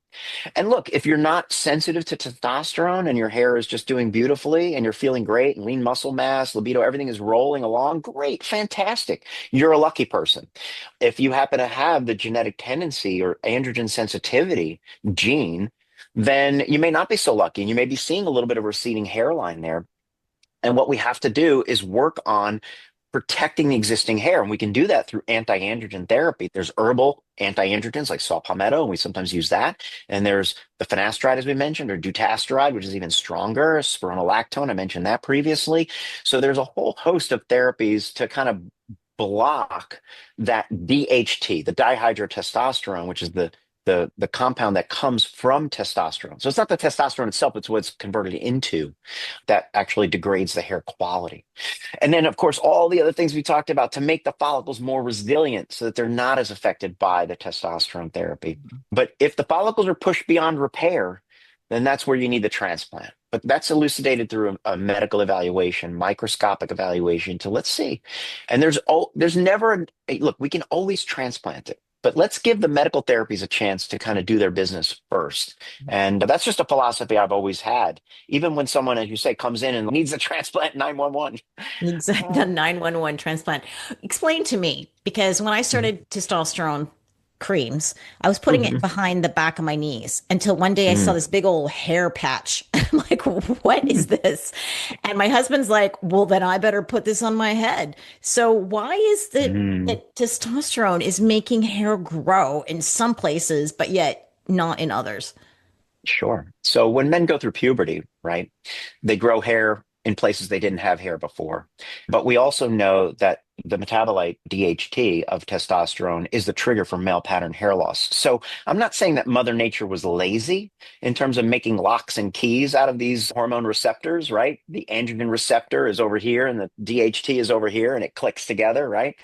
Speaker 1: And look, if you're not sensitive to testosterone and your hair is just doing beautifully and you're feeling great and lean muscle mass, libido, everything is rolling along, great, fantastic. You're a lucky person. If you happen to have the genetic tendency or androgen sensitivity gene, then you may not be so lucky and you may be seeing a little bit of receding hairline there. And what we have to do is work on protecting the existing hair. And we can do that through anti-androgen therapy. There's herbal anti-androgens like saw palmetto, and we sometimes use that. And there's the finasteride, as we mentioned, or dutasteride, which is even stronger, spironolactone. I mentioned that previously. So there's a whole host of therapies to kind of block that DHT, the dihydrotestosterone, which is the compound that comes from testosterone. So it's not the testosterone itself, it's what's converted into that actually degrades the hair quality. And then, of course, all the other things we talked about to make the follicles more resilient so that they're not as affected by the testosterone therapy. But if the follicles are pushed beyond repair, then that's where you need the transplant. But that's elucidated through a medical evaluation, microscopic evaluation to let's see. And there's never look, we can always transplant it. But let's give the medical therapies a chance to kind of do their business first. And that's just a philosophy I've always had. Even when someone, as you say, comes in and needs a transplant 911.
Speaker 2: Exactly. The 911 transplant. Explain to me, because when I started testosterone creams, I was putting it
Speaker 1: Mhm.
Speaker 2: behind the back of my knees until one day I saw
Speaker 1: Mhm.
Speaker 2: this big old hair patch I'm like, what is this? And my husband's like, well, then I better put this on my head. So why is it
Speaker 1: Mm,
Speaker 2: that testosterone is making hair grow in some places, but yet not in others?
Speaker 1: sure. So when men go through puberty, right, they grow hair in places they didn't have hair before. But we also know that the metabolite DHT of testosterone is the trigger for male pattern hair loss. So I'm not saying that Mother Nature was lazy in terms of making locks and keys out of these hormone receptors, right? The androgen receptor is over here and the DHT is over here and it clicks together, right?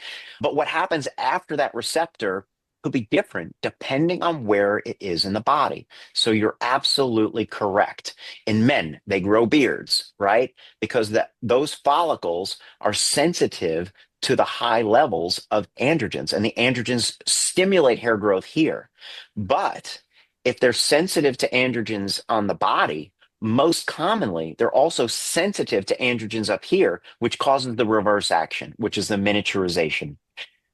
Speaker 1: But what happens after that receptor could be different depending on where it is in the body. So you're absolutely correct. In men, they grow beards, right? Because those follicles are sensitive to the high levels of androgens, and the androgens stimulate hair growth here. But if they're sensitive to androgens on the body, most commonly, they're also sensitive to androgens up here, which causes the reverse action, which is the miniaturization.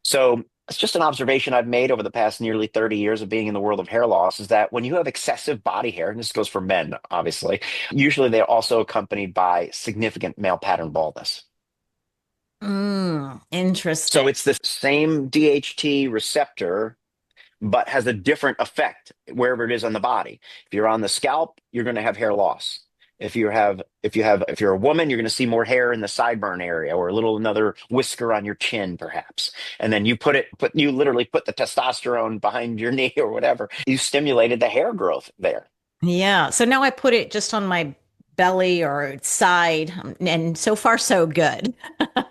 Speaker 1: So it's just an observation I've made over the past nearly 30 years of being in the world of hair loss is that when you have excessive body hair, and this goes for men, obviously, usually they're also accompanied by significant male pattern baldness.
Speaker 2: Interesting.
Speaker 1: So it's the same DHT receptor, but has a different effect wherever it is on the body. If you're on the scalp, you're going to have hair loss. If you're a woman, you're going to see more hair in the sideburn area or a little another whisker on your chin, perhaps. And then you literally put the testosterone behind your knee or whatever. You stimulated the hair growth there.
Speaker 2: Yeah. So now I put it just on my belly or side, and so far so good.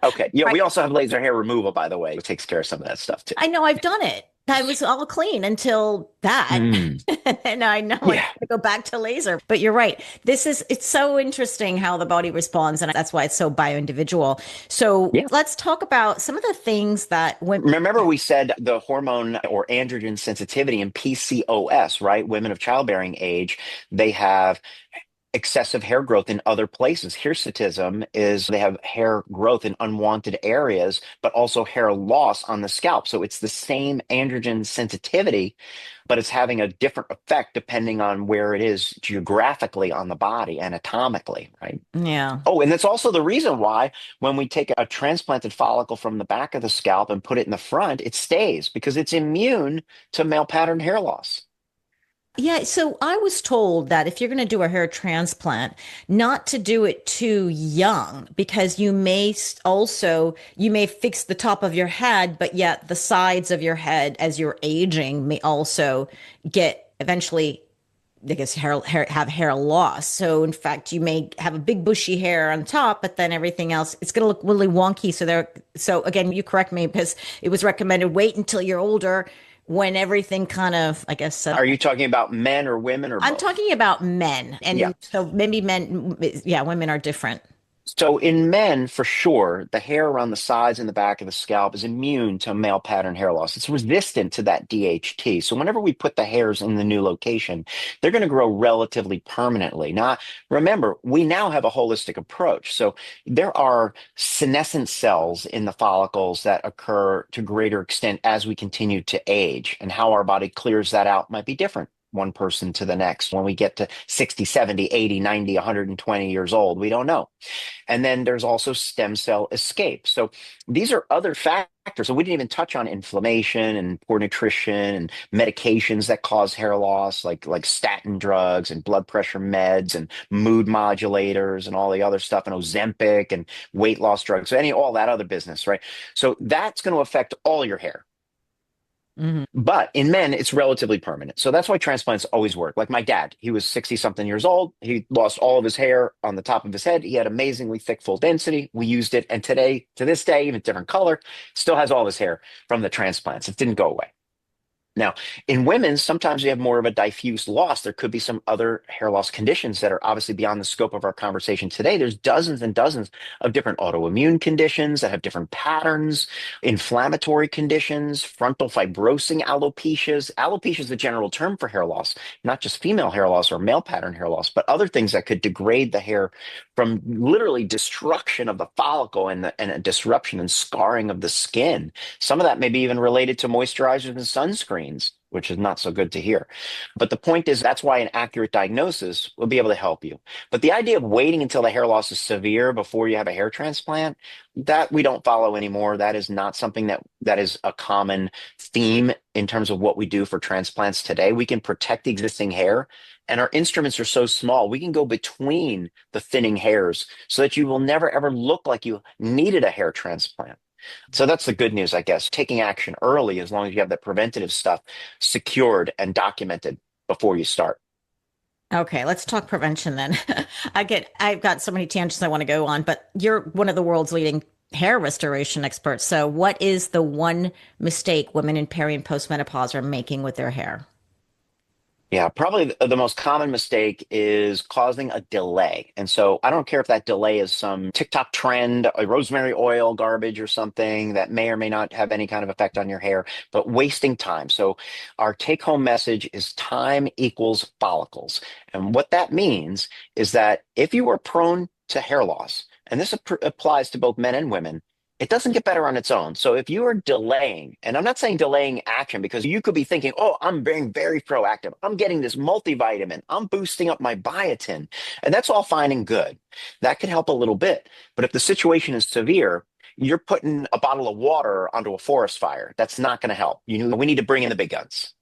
Speaker 1: Okay. Yeah,
Speaker 2: Right.
Speaker 1: we also have laser hair removal, by the way. It takes care of some of that stuff too.
Speaker 2: I know I've done it. I was all clean until that.
Speaker 1: Mm,
Speaker 2: And I know I
Speaker 1: yeah.
Speaker 2: gotta go back to laser. But you're right. It's so interesting how the body responds. And that's why it's so bio-individual. So
Speaker 1: Yeah.
Speaker 2: let's talk about some of the things that when,
Speaker 1: Remember, we said the hormone or androgen sensitivity in PCOS, right? Women of childbearing age, they have excessive hair growth in other places. Hirsutism is they have hair growth in unwanted areas, but also hair loss on the scalp. So it's the same androgen sensitivity, but it's having a different effect depending on where it is geographically on the body, anatomically, right?
Speaker 2: yeah.
Speaker 1: Oh, and that's also the reason why when we take a transplanted follicle from the back of the scalp and put it in the front, it stays because it's immune to male pattern hair loss.
Speaker 2: Yeah, so I was told that if you're going to do a hair transplant, not to do it too young because you may fix the top of your head, but yet the sides of your head as you're aging may also get eventually, I guess, have hair loss. So in fact, you may have a big bushy hair on top, but then everything else, it's going to look really wonky. So again, you correct me because it was recommended wait until you're older when everything kind of, I guess,
Speaker 1: Are you talking about men or women or
Speaker 2: I'm
Speaker 1: both?
Speaker 2: talking about men.
Speaker 1: Yeah.
Speaker 2: And so maybe men, yeah, women are different.
Speaker 1: So in men, for sure, the hair around the sides and the back of the scalp is immune to male pattern hair loss. It's resistant to that DHT. So whenever we put the hairs in the new location, they're going to grow relatively permanently. Now, remember, we now have a holistic approach. So there are senescent cells in the follicles that occur to greater extent as we continue to age, and how our body clears that out might be different one person to the next. When we get to 60, 70, 80, 90, 120 years old, we don't know. And then there's also stem cell escape. So these are other factors. So we didn't even touch on inflammation and poor nutrition and medications that cause hair loss, like statin drugs and blood pressure meds and mood modulators and all the other stuff, and Ozempic and weight loss drugs. So all that other business, right? So that's going to affect all your hair.
Speaker 2: Mhm.
Speaker 1: But in men, it's relatively permanent. So that's why transplants always work. Like my dad, he was 60 something years old. He lost all of his hair on the top of his head. He had amazingly thick, full density. We used it. And today, to this day, even different color, still has all his hair from the transplants. It didn't go away. Now, in women, sometimes you have more of a diffuse loss. There could be some other hair loss conditions that are obviously beyond the scope of our conversation today. There's dozens and dozens of different autoimmune conditions that have different patterns, inflammatory conditions, frontal fibrosing alopecias. Alopecia is the general term for hair loss, not just female hair loss or male pattern hair loss, but other things that could degrade the hair from literally destruction of the follicle and a disruption and scarring of the skin. Some of that may be even related to moisturizers and sunscreens. which is not so good to hear. But the point is, that's why an accurate diagnosis will be able to help you. But the idea of waiting until the hair loss is severe before you have a hair transplant, that we don't follow anymore. That is not something that is a common theme in terms of what we do for transplants today. We can protect the existing hair, and our instruments are so small, we can go between the thinning hairs so that you will never ever look like you needed a hair transplant. So that's the good news, I guess. Taking action early, as long as you have that preventative stuff secured and documented before you start.
Speaker 2: Okay, let's talk prevention then. I've got so many tangents I want to go on, but you're one of the world's leading hair restoration experts. So what is the one mistake women in peri and postmenopause are making with their hair?
Speaker 1: Yeah, probably the most common mistake is causing a delay. And so I don't care if that delay is some TikTok trend, a rosemary oil garbage or something that may or may not have any kind of effect on your hair, but wasting time. So our take home message is time equals follicles. And what that means is that if you are prone to hair loss, and this applies to both men and women, it doesn't get better on its own. So if you are delaying, and I'm not saying delaying action because you could be thinking, oh, I'm being very proactive. I'm getting this multivitamin. I'm boosting up my biotin. And that's all fine and good. That could help a little bit. But if the situation is severe, you're putting a bottle of water onto a forest fire. That's not going to help. We need to bring in the big guns.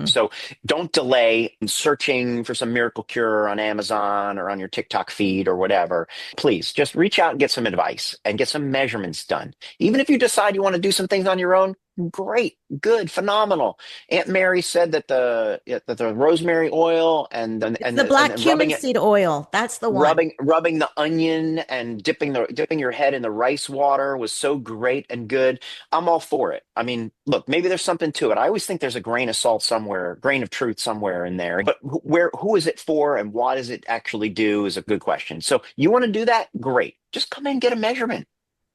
Speaker 1: So don't delay in searching for some miracle cure on Amazon or on your TikTok feed or whatever. Please just reach out and get some advice and get some measurements done. Even if you decide you want to do some things on your own, great, good, phenomenal. Aunt Mary said that the rosemary oil and
Speaker 2: It's
Speaker 1: and
Speaker 2: the
Speaker 1: and
Speaker 2: black
Speaker 1: and
Speaker 2: cumin
Speaker 1: rubbing it
Speaker 2: seed oil. That's the one.
Speaker 1: rubbing the onion and dipping your head in the rice water was so great and good. I'm all for it. I mean, look, maybe there's something to it. I always think there's a grain of salt somewhere, grain of truth somewhere in there. But who is it for and what does it actually do is a good question. So you want to do that? Great. Just come in and get a measurement.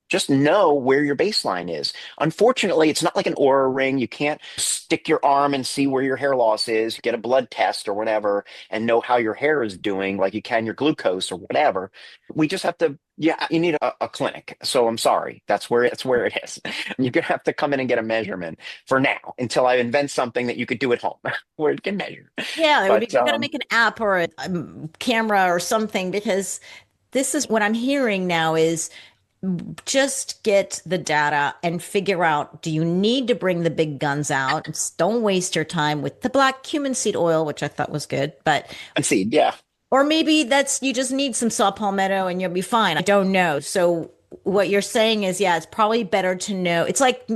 Speaker 1: Just know where your baseline is. Unfortunately, it's not like an aura ring. You can't stick your arm and see where your hair loss is, get a blood test or whatever, and know how your hair is doing like you can your glucose or whatever. We just have to, yeah, you need a clinic. So I'm sorry. That's where it is. You're gonna have to come in and get a measurement for now until I invent something that you could do at home where it can measure.
Speaker 2: Yeah, it would be.
Speaker 1: But
Speaker 2: You got to make an app or a camera or something because this is what I'm hearing now is just get the data and figure out, do you need to bring the big guns out? Don't waste your time with the black cumin seed oil, which I thought was good, but
Speaker 1: and see, yeah.
Speaker 2: or maybe that's you just need some saw palmetto and you'll be fine. I don't know. So what you're saying is, yeah, it's probably better to know. It's like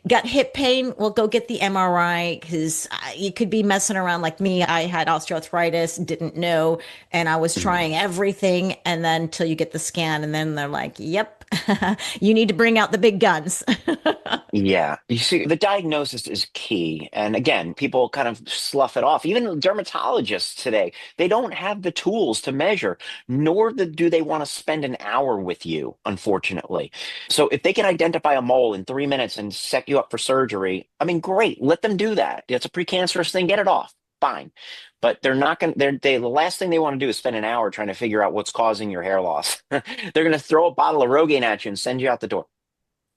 Speaker 2: got hip pain. Well, go get the MRI because you could be messing around like me. I had osteoarthritis, didn't know, and I was trying everything. And then until you get the scan, and then they're like, yep, you need to bring out the big guns.
Speaker 1: Yeah, you see, the diagnosis is key. And again, people kind of slough it off. Even dermatologists today, they don't have the tools to measure, nor do they want to spend an hour with you, unfortunately. So if they can identify a mole in 3 minutes and set you up for surgery, I mean, great, let them do that. It's a precancerous thing, get it off. Fine. But they're not going to, the last thing they want to do is spend an hour trying to figure out what's causing your hair loss. They're going to throw a bottle of Rogaine at you and send you out the door.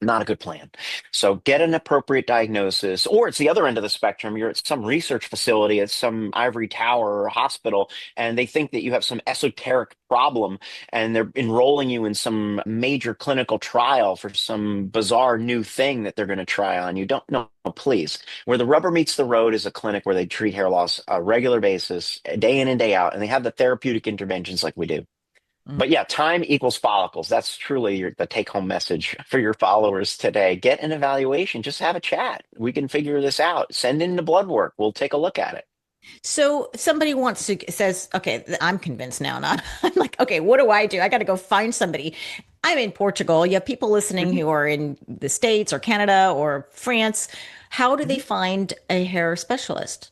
Speaker 1: Not a good plan. So get an appropriate diagnosis, or it's the other end of the spectrum. You're at some research facility at some ivory tower or hospital, and they think that you have some esoteric problem, and they're enrolling you in some major clinical trial for some bizarre new thing that they're going to try on you. Don't know, please. Where the rubber meets the road is a clinic where they treat hair loss on a regular basis, day in and day out, and they have the therapeutic interventions like we do. But yeah, time equals follicles. That's truly the take home message for your followers today. Get an evaluation. Just have a chat. We can figure this out. Send in the blood work. We'll take a look at it.
Speaker 2: So somebody wants to says, okay, I'm convinced now. Not I'm like, okay, what do? I got to go find somebody. I'm in Portugal. You have people listening
Speaker 1: Mhm,
Speaker 2: who are in the States or Canada or France. How do they
Speaker 1: mhm.
Speaker 2: find a hair specialist?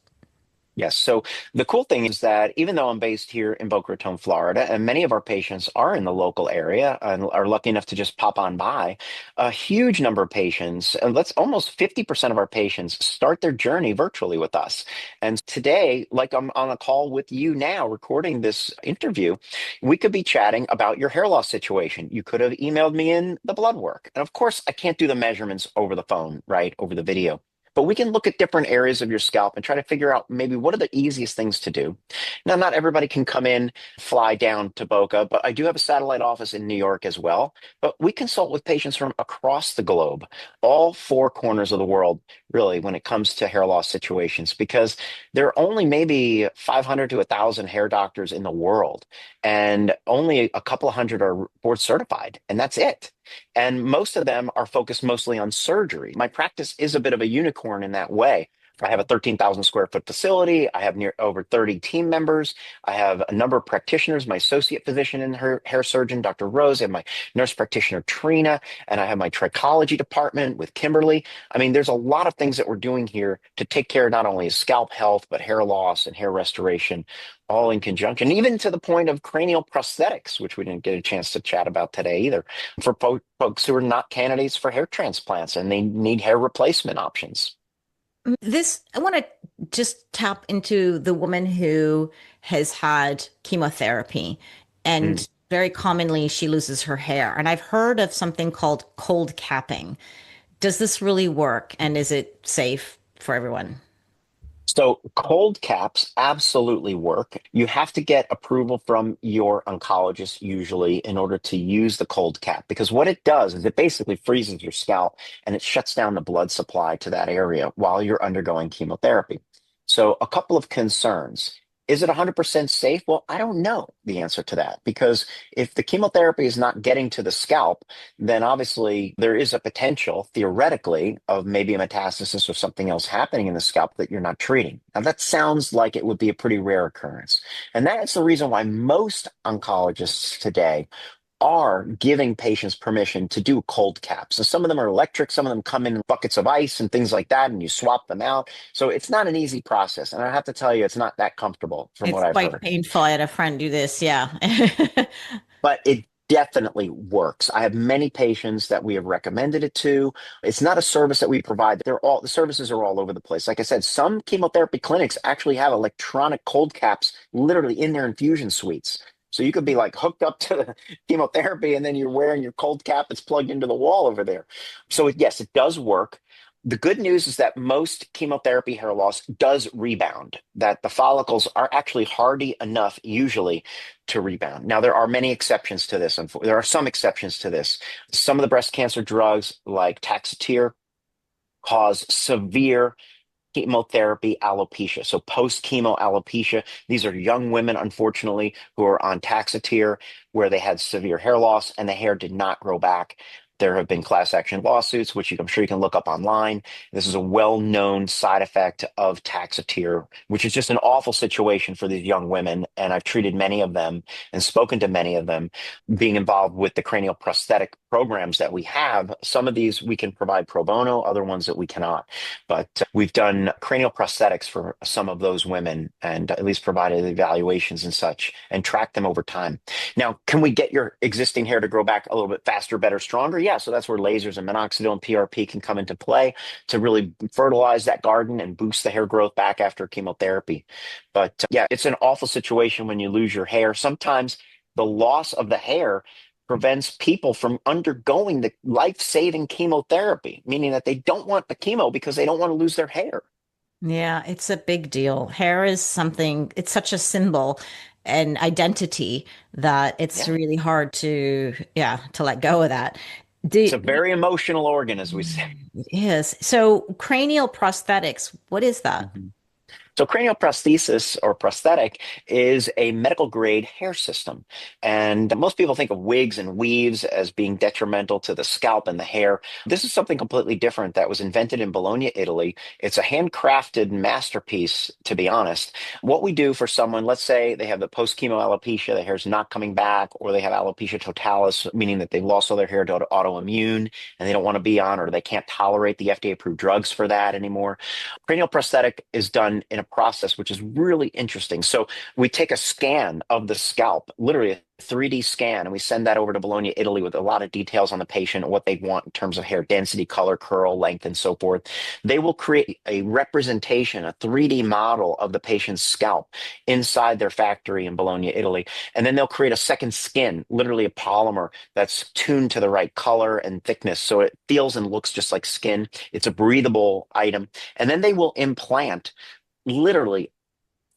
Speaker 1: Yes. So the cool thing is that even though I'm based here in Boca Raton, Florida, and many of our patients are in the local area and are lucky enough to just pop on by, a huge number of patients, and let's almost 50% of our patients start their journey virtually with us. And today, like I'm on a call with you now, recording this interview, we could be chatting about your hair loss situation. You could have emailed me in the blood work. And of course, I can't do the measurements over the phone, right? Over the video. But we can look at different areas of your scalp and try to figure out maybe what are the easiest things to do. Now, not everybody can come in, fly down to Boca, but I do have a satellite office in New York as well. But we consult with patients from across the globe, all four corners of the world, really, when it comes to hair loss situations, because there are only maybe 500 to 1,000 hair doctors in the world, and only a couple of hundred are board certified, and that's it. And most of them are focused mostly on surgery. My practice is a bit of a unicorn in that way. I have a 13,000 square foot facility. I have near over 30 team members. I have a number of practitioners, my associate physician and her hair surgeon, Dr. Rose, and my nurse practitioner, Trina, and I have my trichology department with Kimberly. I mean, there's a lot of things that we're doing here to take care not only of scalp health, but hair loss and hair restoration, all in conjunction, even to the point of cranial prosthetics, which we didn't get a chance to chat about today either, for folks who are not candidates for hair transplants and they need hair replacement options.
Speaker 2: This, I want to just tap into the woman who has had chemotherapy,
Speaker 1: Mm.
Speaker 2: and very commonly she loses her hair. And I've heard of something called cold capping. Does this really work? And is it safe for everyone?
Speaker 1: So cold caps absolutely work. You have to get approval from your oncologist usually in order to use the cold cap, because what it does is it basically freezes your scalp and it shuts down the blood supply to that area while you're undergoing chemotherapy. So a couple of concerns. Is it 100% safe? Well, I don't know the answer to that, because if the chemotherapy is not getting to the scalp, then obviously there is a potential, theoretically, of maybe a metastasis or something else happening in the scalp that you're not treating. Now, that sounds like it would be a pretty rare occurrence. And that's the reason why most oncologists today are giving patients permission to do cold caps. So some of them are electric, some of them come in buckets of ice and things like that, and you swap them out. So it's not an easy process. And I have to tell you, it's not that comfortable from what
Speaker 2: It's
Speaker 1: I've
Speaker 2: quite
Speaker 1: heard.
Speaker 2: painful. I had a friend do this. Yeah.
Speaker 1: But it definitely works. I have many patients that we have recommended it to. It's not a service that we provide. The services are all over the place. Like I said, some chemotherapy clinics actually have electronic cold caps literally in their infusion suites. So you could be like hooked up to the chemotherapy and then you're wearing your cold cap that's plugged into the wall over there. So yes, it does work. The good news is that most chemotherapy hair loss does rebound, that the follicles are actually hardy enough usually to rebound. Now, there are many exceptions to this. There are some exceptions to this. Some of the breast cancer drugs, like Taxotere, cause severe chemotherapy alopecia. So post-chemo alopecia. These are young women, unfortunately, who are on Taxotere, where they had severe hair loss and the hair did not grow back. There have been class action lawsuits, which I'm sure you can look up online. This is a well-known side effect of Taxotere, which is just an awful situation for these young women. And I've treated many of them and spoken to many of them, being involved with the cranial prosthetic programs that we have. Some of these we can provide pro bono, other ones that we cannot. But we've done cranial prosthetics for some of those women and at least provided evaluations and such and tracked them over time. Now, can we get your existing hair to grow back a little bit faster, better, stronger? Yeah, so that's where lasers and minoxidil and PRP can come into play to really fertilize that garden and boost the hair growth back after chemotherapy. But yeah, it's an awful situation when you lose your hair. Sometimes the loss of the hair prevents people from undergoing the life-saving chemotherapy, meaning that they don't want the chemo because they don't want to lose their hair.
Speaker 2: Yeah, it's a big deal. Hair is something, it's such a symbol and identity that it's
Speaker 1: Yeah,
Speaker 2: really hard to, yeah, to let go of that. Do,
Speaker 1: it's a very emotional organ, as we say.
Speaker 2: it is. So cranial prosthetics, what is that?
Speaker 1: Mhm. So cranial prosthesis or prosthetic is a medical grade hair system. And most people think of wigs and weaves as being detrimental to the scalp and the hair. This is something completely different that was invented in Bologna, Italy. It's a handcrafted masterpiece, to be honest. What we do for someone, let's say they have the post-chemo alopecia, the hair's not coming back, or they have alopecia totalis, meaning that they've lost all their hair to autoimmune and they don't want to be on, or they can't tolerate the FDA approved drugs for that anymore. Cranial prosthetic is done in a process which is really interesting. So we take a scan of the scalp, literally a 3D scan, and we send that over to Bologna, Italy, with a lot of details on the patient, what they want in terms of hair density, color, curl, length, and so forth. They will create a representation, a 3D model of the patient's scalp inside their factory in Bologna, Italy. And then they'll create a second skin, literally a polymer that's tuned to the right color and thickness. So it feels and looks just like skin. It's a breathable item. And then they will implant literally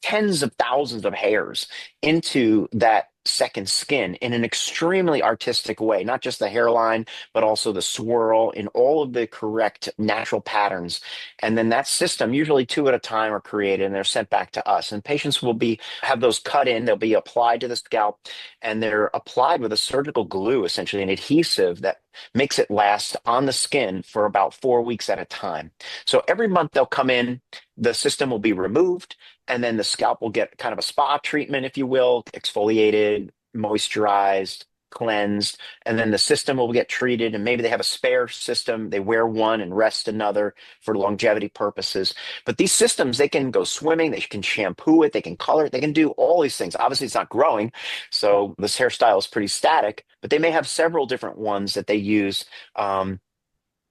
Speaker 1: tens of thousands of hairs into that second skin in an extremely artistic way, not just the hairline, but also the swirl in all of the correct natural patterns. And then that system, usually two at a time, are created and they're sent back to us. And patients will be have those cut in, they'll be applied to the scalp, and they're applied with a surgical glue, essentially an adhesive that makes it last on the skin for about 4 weeks at a time. So every month they'll come in, the system will be removed, and then the scalp will get kind of a spa treatment, if you will, exfoliated, moisturized, cleansed, and then the system will get treated. And maybe they have a spare system. They wear one and rest another for longevity purposes. But these systems, they can go swimming, they can shampoo it, they can color it, they can do all these things. Obviously, it's not growing, so this hairstyle is pretty static, but they may have several different ones that they use.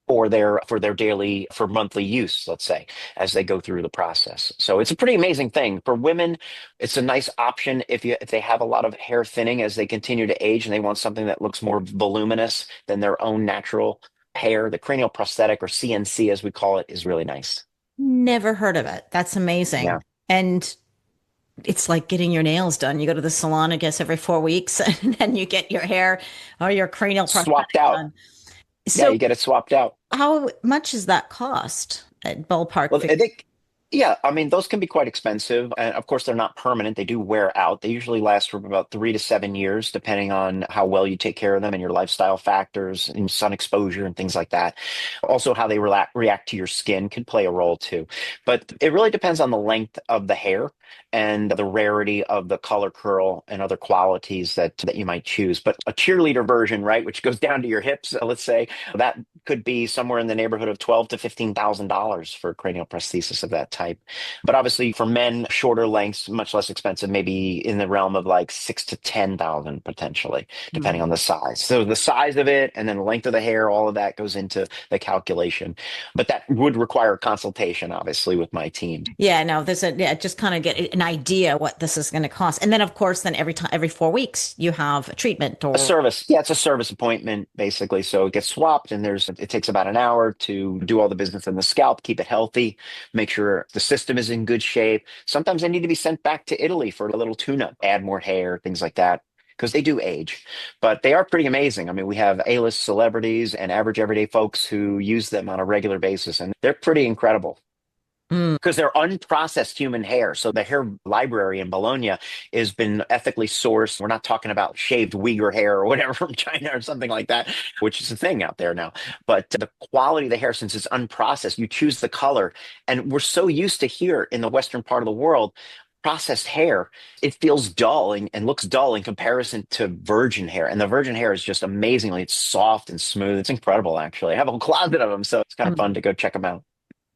Speaker 1: For monthly use, let's say, as they go through the process. So it's a pretty amazing thing. For women, it's a nice option if they have a lot of hair thinning as they continue to age and they want something that looks more voluminous than their own natural hair. The cranial prosthetic, or CNC as we call it, is really nice.
Speaker 2: Never heard of it. That's
Speaker 1: Yeah.
Speaker 2: amazing. And it's like getting your nails done. You go to the salon, I guess, every 4 weeks, and then you get your hair or your cranial
Speaker 1: Swapped
Speaker 2: prosthetic
Speaker 1: out.
Speaker 2: done.
Speaker 1: Yeah,
Speaker 2: So,
Speaker 1: you get it swapped out.
Speaker 2: how much does that cost at ballpark
Speaker 1: Well,
Speaker 2: figure?
Speaker 1: yeah, I mean, those can be quite expensive. And of course, they're not permanent. They do wear out. They usually last for about 3 to 7 years, depending on how well you take care of them and your lifestyle factors and sun exposure and things like that. Also, how they react to your skin could play a role too. But it really depends on the length of the hair and the rarity of the color curl and other qualities that you might choose. But a cheerleader version, right, which goes down to your hips, let's say, that could be somewhere in the neighborhood of 12 to $15,000 for cranial prosthesis of that type. But obviously for men, shorter lengths, much less expensive, maybe in the realm of like 6 to 10,000 potentially, depending on the size. So the size of it and then the length of the hair, all of that goes into the calculation. But that would require a consultation, obviously, with my team.
Speaker 2: Yeah, no, yeah, just kind of get an idea what this is going to cost. And then, of course, then every 4 weeks, you have a treatment
Speaker 1: A
Speaker 2: or.
Speaker 1: service. Yeah, it's a service appointment, basically. So it gets swapped, and it takes about an hour to do all the business in the scalp, keep it healthy, make sure the system is in good shape. Sometimes they need to be sent back to Italy for a little tune-up, add more hair, things like that, because they do age. But they are pretty amazing. I mean, we have A-list celebrities and average everyday folks who use them on a regular basis, and they're pretty incredible
Speaker 2: Mm.
Speaker 1: because they're unprocessed human hair. So the hair library in Bologna has been ethically sourced. We're not talking about shaved Uyghur hair or whatever from China or something like that, which is a thing out there now. But the quality of the hair, since it's unprocessed, you choose the color. And we're so used to here in the Western part of the world, processed hair, it feels dull and looks dull in comparison to virgin hair. And the virgin hair is just amazingly, it's soft and smooth. It's incredible, actually. I have a closet of them, so it's kind of fun to go check them out.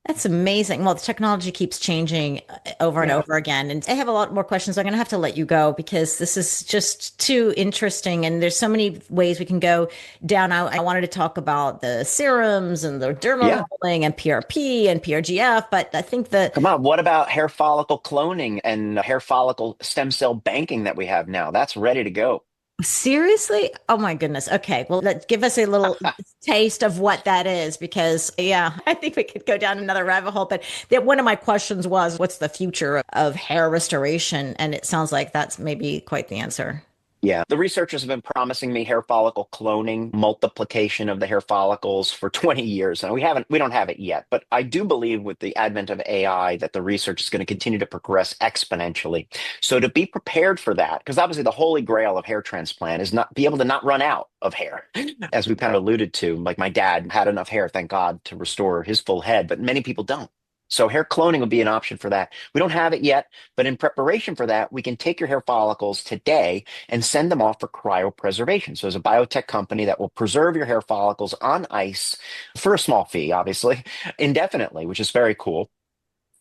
Speaker 2: That's amazing. Well, the technology keeps changing over and
Speaker 1: Yeah.
Speaker 2: over again. And I have a lot more questions. I'm going to have to let you go because this is just too interesting. And there's so many ways we can go down. I wanted to talk about the serums and the derma
Speaker 1: Yeah.
Speaker 2: rolling and PRP and PRGF, but I think that.
Speaker 1: Come on, what about hair follicle cloning and hair follicle stem cell banking that we have now? That's ready to go.
Speaker 2: Seriously? Oh my goodness. Okay. Well, give us a little taste of what that is because, yeah, I think we could go down another rabbit hole. But one of my questions was, what's the future of hair restoration? And it sounds like that's maybe quite the answer.
Speaker 1: Yeah, the researchers have been promising me hair follicle cloning, multiplication of the hair follicles for 20 years. And we don't have it yet, but I do believe with the advent of AI that the research is going to continue to progress exponentially. So to be prepared for that, because obviously the holy grail of hair transplant is not be able to not run out of hair, as we kind of alluded to. Like my dad had enough hair, thank God, to restore his full head, but many people don't. So hair cloning would be an option for that. We don't have it yet, but in preparation for that, we can take your hair follicles today and send them off for cryopreservation. So there's a biotech company that will preserve your hair follicles on ice for a small fee, obviously, indefinitely, which is very cool.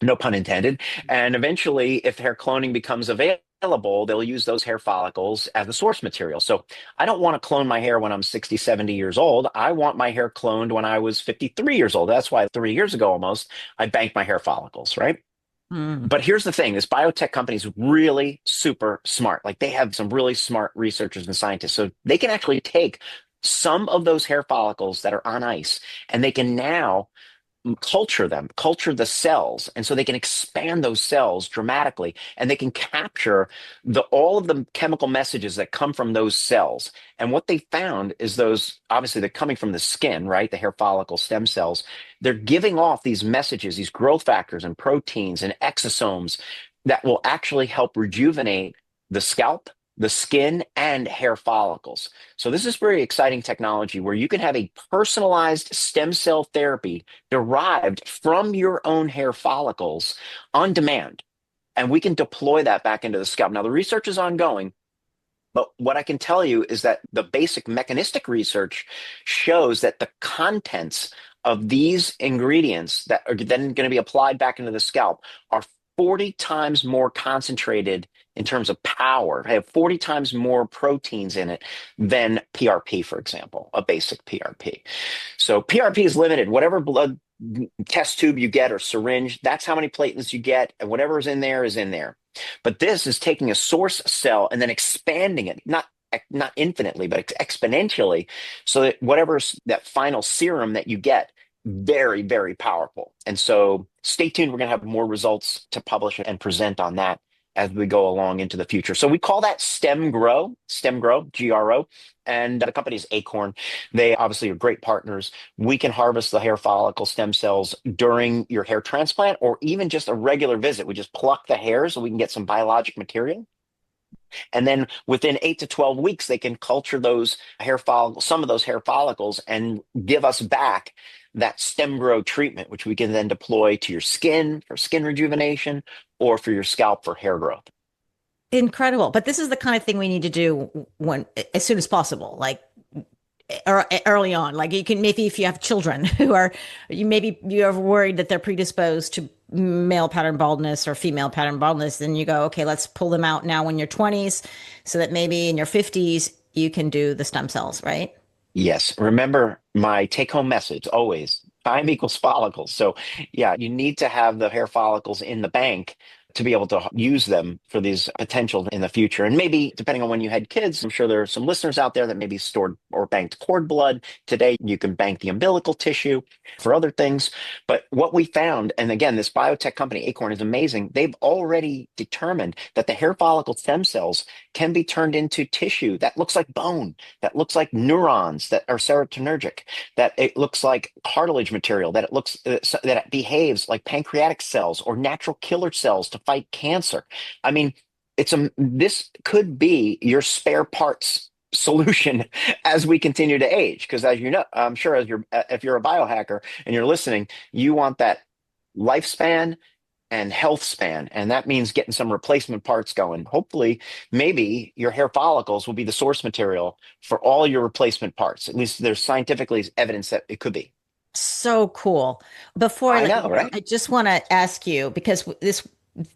Speaker 1: no pun intended. And eventually, if hair cloning becomes available, they'll use those hair follicles as the source material. So I don't want to clone my hair when I'm 60, 70 years old. I want my hair cloned when I was 53 years old. That's why 3 years ago almost, I banked my hair follicles, right?
Speaker 2: Mm.
Speaker 1: But here's the thing, this biotech company is really super smart. Like they have some really smart researchers and scientists. So they can actually take some of those hair follicles that are on ice and they can now culture them, culture the cells. And so they can expand those cells dramatically and they can capture all of the chemical messages that come from those cells. And what they found is those, obviously they're coming from the skin, right? The hair follicle stem cells. They're giving off these messages, these growth factors and proteins and exosomes that will actually help rejuvenate the scalp, the skin, and hair follicles. So this is very exciting technology where you can have a personalized stem cell therapy derived from your own hair follicles on demand. And we can deploy that back into the scalp. Now, the research is ongoing, but what I can tell you is that the basic mechanistic research shows that the contents of these ingredients that are then going to be applied back into the scalp are 40 times more concentrated in terms of power. They have 40 times more proteins in it than PRP, for example, a basic PRP. So PRP is limited. Whatever blood test tube you get or syringe, that's how many platelets you get, and whatever is in there is in there. But this is taking a source cell and then expanding it, not infinitely, but exponentially, so that whatever that final serum that you get, very, very powerful. And so stay tuned. We're going to have more results to publish and present on that as we go along into the future. So we call that Stem Grow, GRO, and the company is Acorn. They obviously are great partners. We can harvest the hair follicle stem cells during your hair transplant or even just a regular visit. We just pluck the hair so we can get some biologic material. And then within 8 to 12 weeks, they can culture those hair follicles, some of those hair follicles, and give us back that stem grow treatment, which we can then deploy to your skin for skin rejuvenation or for your scalp for hair growth.
Speaker 2: Incredible. But this is the kind of thing we need to do when as soon as possible, like early on. Like you can maybe if you have children who are you're worried that they're predisposed to male pattern baldness or female pattern baldness, then you go, okay, let's pull them out now in your 20s so that maybe in your 50s you can do the stem cells, right?
Speaker 1: Yes. Remember my take home message always time equals follicles. So, yeah, you need to have the hair follicles in the bank to be able to use them for these potential in the future. And maybe depending on when you had kids, I'm sure there are some listeners out there that maybe stored or banked cord blood. Today, you can bank the umbilical tissue for other things. But what we found, and again, this biotech company, Acorn, is amazing. They've already determined that the hair follicle stem cells can be turned into tissue that looks like bone, that looks like neurons that are serotonergic, that it looks like cartilage material, that it looks that it behaves like pancreatic cells or natural killer cells to fight cancer. I mean, this could be your spare parts solution as we continue to age. Because as you know, I'm sure if you're a biohacker and you're listening, you want that lifespan and health span. And that means getting some replacement parts going. Hopefully, maybe your hair follicles will be the source material for all your replacement parts. At least there's scientifically evidence that it could be.
Speaker 2: So cool. Before I
Speaker 1: I
Speaker 2: let you
Speaker 1: know,
Speaker 2: go,
Speaker 1: right?
Speaker 2: I just want to ask you because this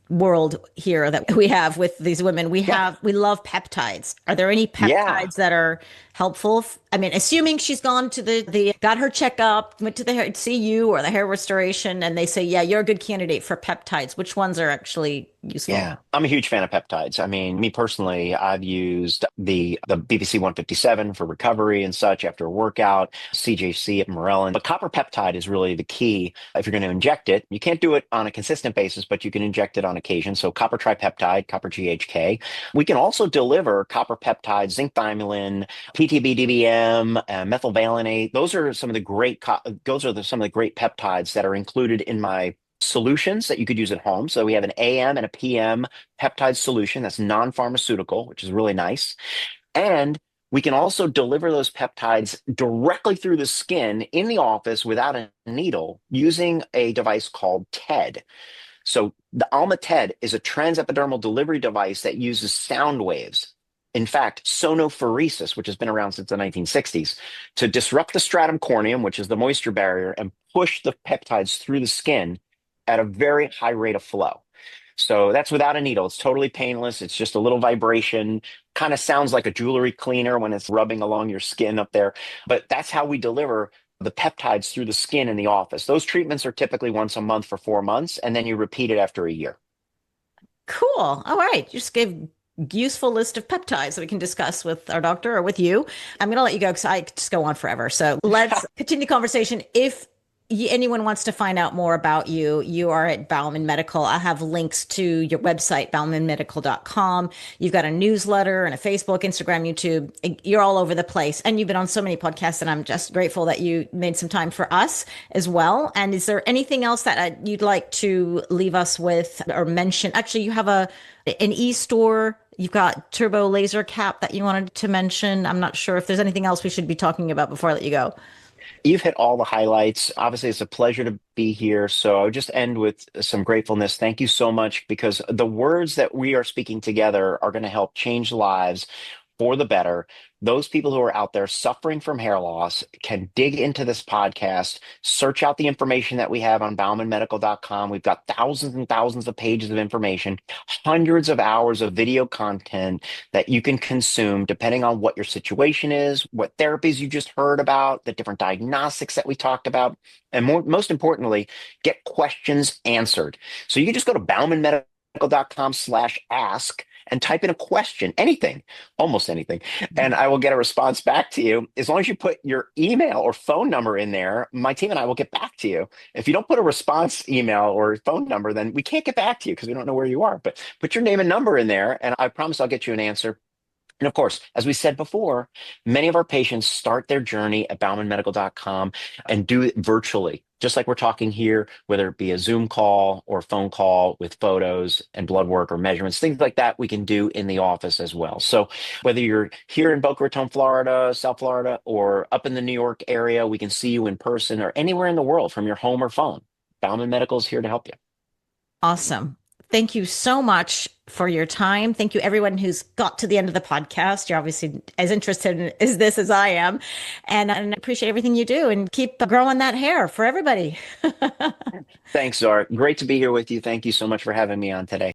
Speaker 2: world here that we have with these women,
Speaker 1: Yeah.
Speaker 2: we love peptides. Are there any
Speaker 1: Yeah.
Speaker 2: peptides that are helpful? I mean, assuming she's gone to the got her checkup, went to the hair see you or the hair restoration, and they say, yeah, you're a good candidate for peptides. Which ones are actually useful?
Speaker 1: Yeah, I'm a huge fan of peptides. I mean, me personally, I've used the BBC 157 for recovery and such after a workout, CJC at Morellin. But copper peptide is really the key if you're going to inject it. You can't do it on a consistent basis, but you can inject it on occasion. So copper tripeptide, copper GHK. We can also deliver copper peptides, zinc thymolin, PTBDBM, methylvalinate. Some of the great peptides that are included in my solutions that you could use at home. So we have an AM and a PM peptide solution that's non-pharmaceutical, which is really nice. And we can also deliver those peptides directly through the skin in the office without a needle using a device called TED. So the Alma TED is a transepidermal delivery device that uses sound waves. In fact, sonophoresis, which has been around since the 1960s, to disrupt the stratum corneum, which is the moisture barrier, and push the peptides through the skin at a very high rate of flow. So that's without a needle. It's totally painless. It's just a little vibration. Kind of sounds like a jewelry cleaner when it's rubbing along your skin up there. But that's how we deliver the peptides through the skin in the office. Those treatments are typically once a month for 4 months, and then you repeat it after a year.
Speaker 2: Cool. All right. You just gave useful list of peptides that we can discuss with our doctor or with you. I'm going to let you go because I could just go on forever. So let's continue conversation. If anyone wants to find out more about you, you are at Bauman Medical. I have links to your website, baumanmedical.com. You've got a newsletter and a Facebook, Instagram, YouTube. You're all over the place. And you've been on so many podcasts, and I'm just grateful that you made some time for us as well. And is there anything else that you'd like to leave us with or mention? Actually, you have an e-store. You've got turbo laser cap that you wanted to mention. I'm not sure if there's anything else we should be talking about before I let you go.
Speaker 1: You've hit all the highlights. Obviously, it's a pleasure to be here. So I'll just end with some gratefulness. Thank you so much because the words that we are speaking together are going to help change lives for the better. Those people who are out there suffering from hair loss can dig into this podcast, search out the information that we have on baumanmedical.com. We've got thousands and thousands of pages of information, hundreds of hours of video content that you can consume depending on what your situation is, what therapies you just heard about, the different diagnostics that we talked about, and most importantly, get questions answered. So you can just go to baumanmedical.com/ask and type in a question, anything, almost anything, and I will get a response back to you. As long as you put your email or phone number in there, my team and I will get back to you. If you don't put a response email or phone number, then we can't get back to you because we don't know where you are. But put your name and number in there, and I promise I'll get you an answer. And of course, as we said before, many of our patients start their journey at baumanmedical.com and do it virtually, just like we're talking here, whether it be a Zoom call or phone call with photos and blood work or measurements, things like that we can do in the office as well. So whether you're here in Boca Raton, Florida, South Florida, or up in the New York area, we can see you in person or anywhere in the world from your home or phone. Bauman Medical is here to help you.
Speaker 2: Awesome. Thank you so much for your time. Thank you, everyone who's got to the end of the podcast. You're obviously as interested in this as I am. And I appreciate everything you do and keep growing that hair for everybody.
Speaker 1: Thanks, Zara. Great to be here with you. Thank you so much for having me on today.